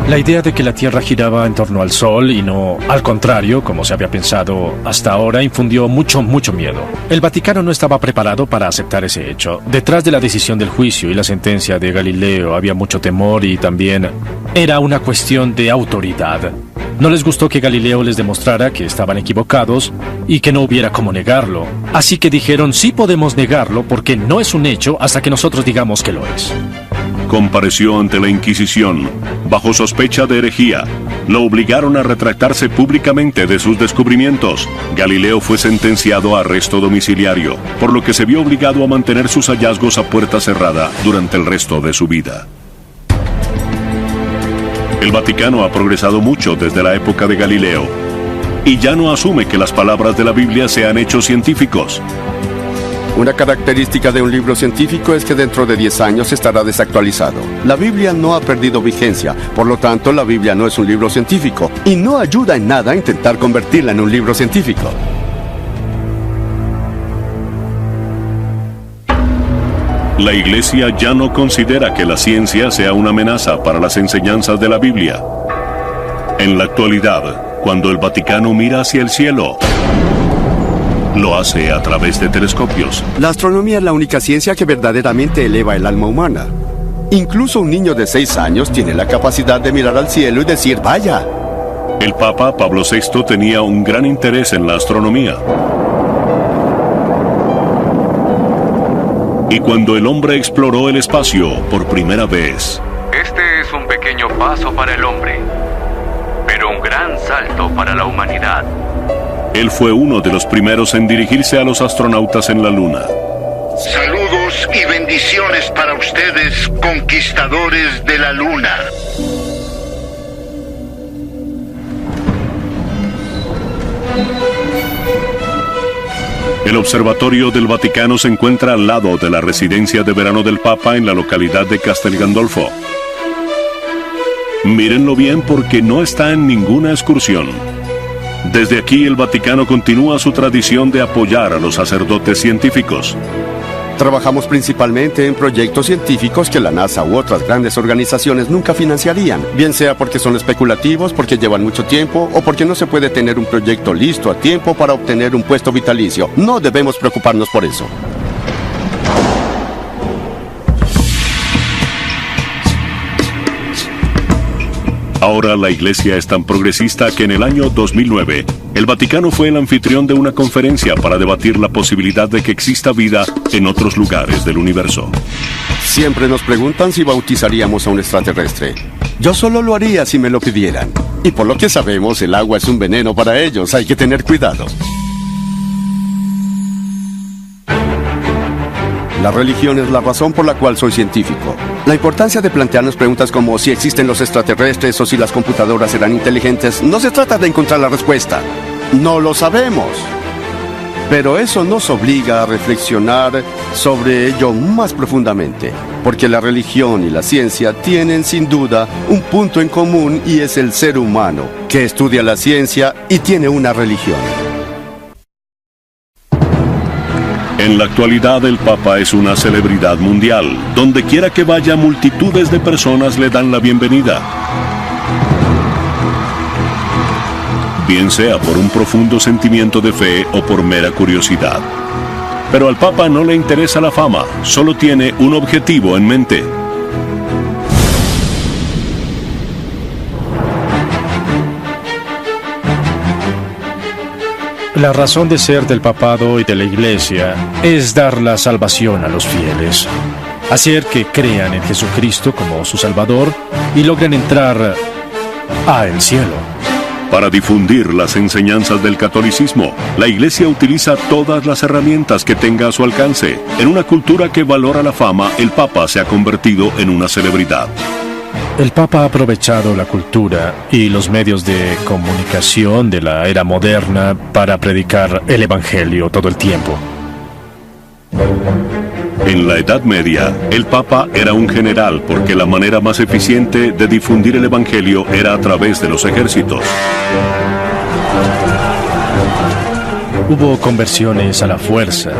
La idea de que la Tierra giraba en torno al Sol y no al contrario, como se había pensado hasta ahora, infundió mucho miedo. El Vaticano no estaba preparado para aceptar ese hecho. Detrás de la decisión del juicio y la sentencia de Galileo había mucho temor y también era una cuestión de autoridad. No les gustó que Galileo les demostrara que estaban equivocados y que no hubiera cómo negarlo. Así que dijeron, sí podemos negarlo porque no es un hecho hasta que nosotros digamos que lo es. Compareció ante la Inquisición, bajo sospecha de herejía. Lo obligaron a retractarse públicamente de sus descubrimientos. Galileo fue sentenciado a arresto domiciliario, por lo que se vio obligado a mantener sus hallazgos a puerta cerrada durante el resto de su vida. El Vaticano ha progresado mucho desde la época de Galileo, y ya no asume que las palabras de la Biblia sean hechos científicos. Una característica de un libro científico es que dentro de 10 años estará desactualizado. La Biblia no ha perdido vigencia, por lo tanto la Biblia no es un libro científico y no ayuda en nada a intentar convertirla en un libro científico. La Iglesia ya no considera que la ciencia sea una amenaza para las enseñanzas de la Biblia. En la actualidad, cuando el Vaticano mira hacia el cielo, lo hace a través de telescopios. La astronomía es la única ciencia que verdaderamente eleva el alma humana. Incluso un niño de 6 años tiene la capacidad de mirar al cielo y decir, ¡vaya! El Papa Pablo VI tenía un gran interés en la astronomía. Y cuando el hombre exploró el espacio por primera vez, Este es un pequeño paso para el hombre, pero un gran salto para la humanidad. él fue uno de los primeros en dirigirse a los astronautas en la Luna. Saludos y bendiciones para ustedes, conquistadores de la Luna. El observatorio del Vaticano se encuentra al lado de la residencia de verano del Papa en la localidad de Castel Gandolfo. Mírenlo bien porque no está en ninguna excursión. Desde aquí el Vaticano continúa su tradición de apoyar a los sacerdotes científicos. Trabajamos principalmente en proyectos científicos que la NASA u otras grandes organizaciones nunca financiarían, bien sea porque son especulativos, porque llevan mucho tiempo o porque no se puede tener un proyecto listo a tiempo para obtener un puesto vitalicio. No debemos preocuparnos por eso. Ahora la Iglesia es tan progresista que en el año 2009, el Vaticano fue el anfitrión de una conferencia para debatir la posibilidad de que exista vida en otros lugares del universo. Siempre nos preguntan si bautizaríamos a un extraterrestre. Yo solo lo haría si me lo pidieran. Y por lo que sabemos, el agua es un veneno para ellos. Hay que tener cuidado. La religión es la razón por la cual soy científico. La importancia de plantearnos preguntas como si existen los extraterrestres o si las computadoras serán inteligentes, no se trata de encontrar la respuesta. No lo sabemos. Pero eso nos obliga a reflexionar sobre ello más profundamente, porque la religión y la ciencia tienen sin duda un punto en común y es el ser humano, que estudia la ciencia y tiene una religión. En la actualidad el Papa es una celebridad mundial. Donde quiera que vaya, multitudes de personas le dan la bienvenida. Bien sea por un profundo sentimiento de fe o por mera curiosidad. Pero al Papa no le interesa la fama, solo tiene un objetivo en mente. La razón de ser del papado y de la Iglesia es dar la salvación a los fieles, hacer que crean en Jesucristo como su Salvador y logren entrar al cielo. Para difundir las enseñanzas del catolicismo, la Iglesia utiliza todas las herramientas que tenga a su alcance. En una cultura que valora la fama, el Papa se ha convertido en una celebridad. El Papa ha aprovechado la cultura y los medios de comunicación de la era moderna para predicar el Evangelio todo el tiempo. En la Edad Media, el Papa era un general porque la manera más eficiente de difundir el Evangelio era a través de los ejércitos. Hubo conversiones a la fuerza.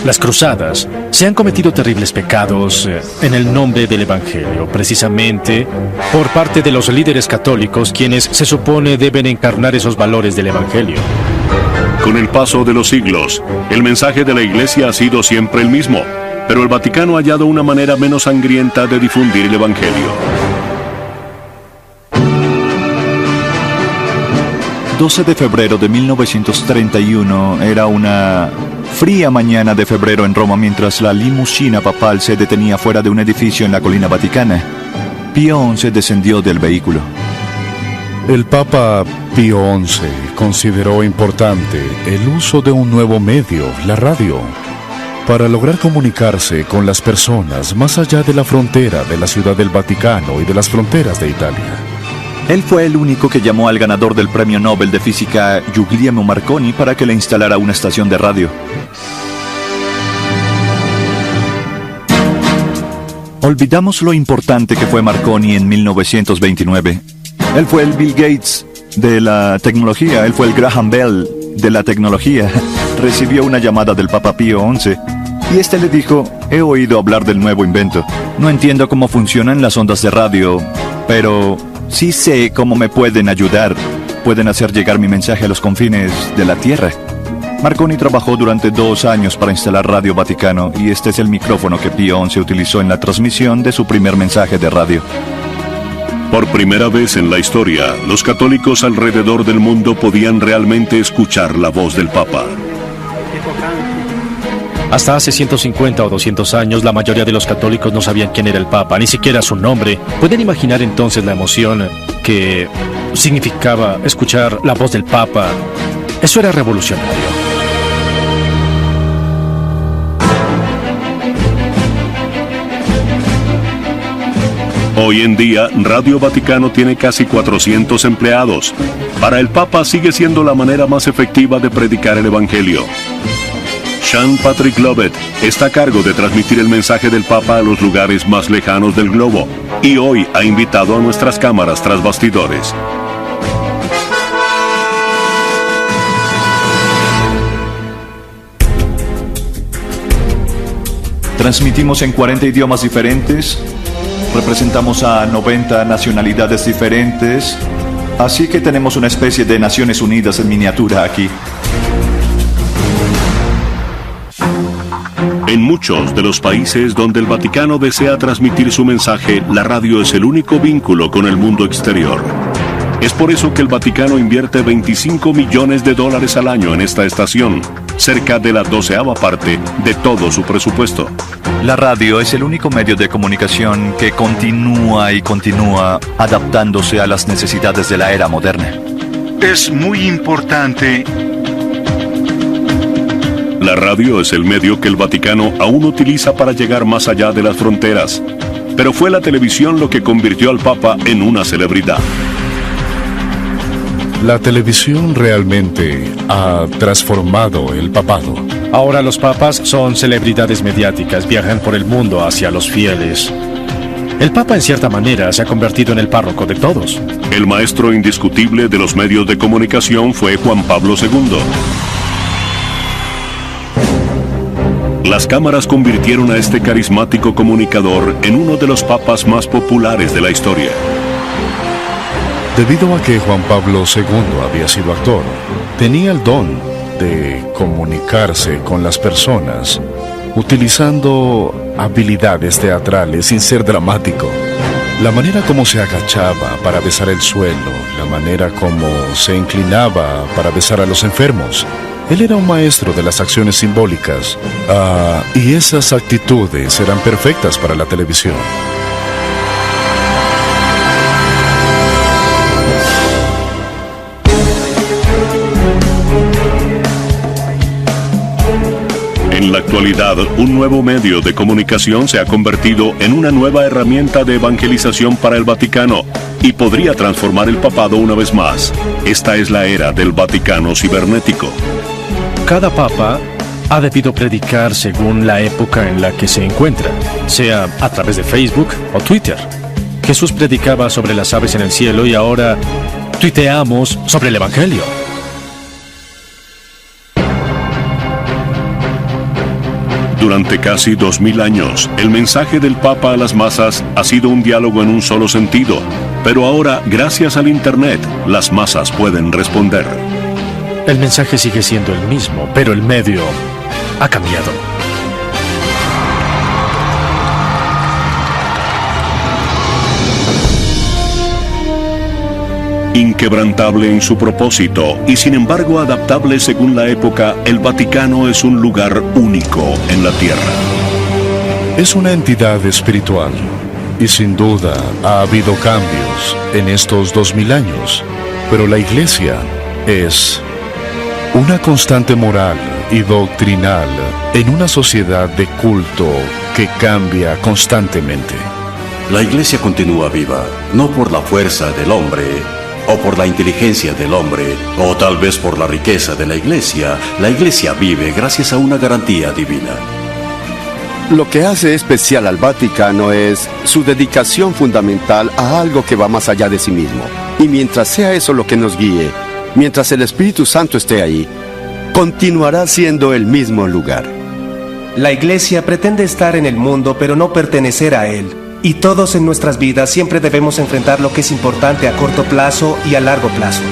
Las cruzadas. Se han cometido terribles pecados en el nombre del Evangelio, precisamente por parte de los líderes católicos, quienes se supone deben encarnar esos valores del Evangelio. Con el paso de los siglos, el mensaje de la Iglesia ha sido siempre el mismo, pero el Vaticano ha hallado una manera menos sangrienta de difundir el Evangelio. 12 de febrero de 1931 era una fría mañana de febrero en Roma mientras la limusina papal se detenía fuera de un edificio en la colina vaticana. Pío XI descendió del vehículo. El Papa Pío XI consideró importante el uso de un nuevo medio, la radio, para lograr comunicarse con las personas más allá de la frontera de la Ciudad del Vaticano y de las fronteras de Italia. Él fue el único que llamó al ganador del Premio Nobel de Física, Guglielmo Marconi, para que le instalara una estación de radio. Olvidamos lo importante que fue Marconi en 1929. Él fue el Bill Gates de la tecnología, él fue el Graham Bell de la tecnología. Recibió una llamada del Papa Pío XI y este le dijo: he oído hablar del nuevo invento. No entiendo cómo funcionan las ondas de radio, pero sí sé cómo me pueden ayudar. Pueden hacer llegar mi mensaje a los confines de la Tierra. Marconi trabajó durante 2 años para instalar Radio Vaticano y este es el micrófono que Pío XI utilizó en la transmisión de su primer mensaje de radio. Por primera vez en la historia, los católicos alrededor del mundo podían realmente escuchar la voz del Papa. Hasta hace 150 o 200 años, la mayoría de los católicos no sabían quién era el Papa, ni siquiera su nombre. ¿Pueden imaginar entonces la emoción que significaba escuchar la voz del Papa? Eso era revolucionario. Hoy en día, Radio Vaticano tiene casi 400 empleados. Para el Papa sigue siendo la manera más efectiva de predicar el Evangelio. Sean Patrick Lovett está a cargo de transmitir el mensaje del Papa a los lugares más lejanos del globo y hoy ha invitado a nuestras cámaras tras bastidores. Transmitimos en 40 idiomas diferentes, representamos a 90 nacionalidades diferentes, así que tenemos una especie de Naciones Unidas en miniatura aquí. En muchos de los países donde el Vaticano desea transmitir su mensaje, la radio es el único vínculo con el mundo exterior. Es por eso que el Vaticano invierte $25 millones al año en esta estación, cerca de la 12ª parte de todo su presupuesto. La radio es el único medio de comunicación que continúa y continúa adaptándose a las necesidades de la era moderna. Es muy importante. La radio es el medio que el Vaticano aún utiliza para llegar más allá de las fronteras, pero fue la televisión lo que convirtió al Papa en una celebridad. La televisión realmente ha transformado el papado. Ahora los papas son celebridades mediáticas, viajan por el mundo hacia los fieles. El Papa en cierta manera se ha convertido en el párroco de todos. El maestro indiscutible de los medios de comunicación fue Juan Pablo II. Las cámaras convirtieron a este carismático comunicador en uno de los papas más populares de la historia. Debido a que Juan Pablo II había sido actor, tenía el don de comunicarse con las personas utilizando habilidades teatrales sin ser dramático. La manera como se agachaba para besar el suelo, la manera como se inclinaba para besar a los enfermos. Él era un maestro de las acciones simbólicas, y esas actitudes eran perfectas para la televisión. En la actualidad, un nuevo medio de comunicación se ha convertido en una nueva herramienta de evangelización para el Vaticano y podría transformar el papado una vez más. Esta es la era del Vaticano cibernético. Cada papa ha debido predicar según la época en la que se encuentra, sea a través de Facebook o Twitter. Jesús predicaba sobre las aves en el cielo y ahora tuiteamos sobre el Evangelio. Durante casi 2000 años, el mensaje del Papa a las masas ha sido un diálogo en un solo sentido, pero ahora, gracias al Internet, las masas pueden responder. El mensaje sigue siendo el mismo, pero el medio ha cambiado. Inquebrantable en su propósito y sin embargo adaptable según la época, el Vaticano es un lugar único en la Tierra. Es una entidad espiritual y sin duda ha habido cambios en estos 2000 años, pero la Iglesia es una constante moral y doctrinal en una sociedad de culto que cambia constantemente. La Iglesia continúa viva, no por la fuerza del hombre, o por la inteligencia del hombre, o tal vez por la riqueza de la Iglesia. La Iglesia vive gracias a una garantía divina. Lo que hace especial al Vaticano es su dedicación fundamental a algo que va más allá de sí mismo. Y mientras sea eso lo que nos guíe, mientras el Espíritu Santo esté ahí, continuará siendo el mismo lugar. La Iglesia pretende estar en el mundo, pero no pertenecer a él. Y todos en nuestras vidas siempre debemos enfrentar lo que es importante a corto plazo y a largo plazo.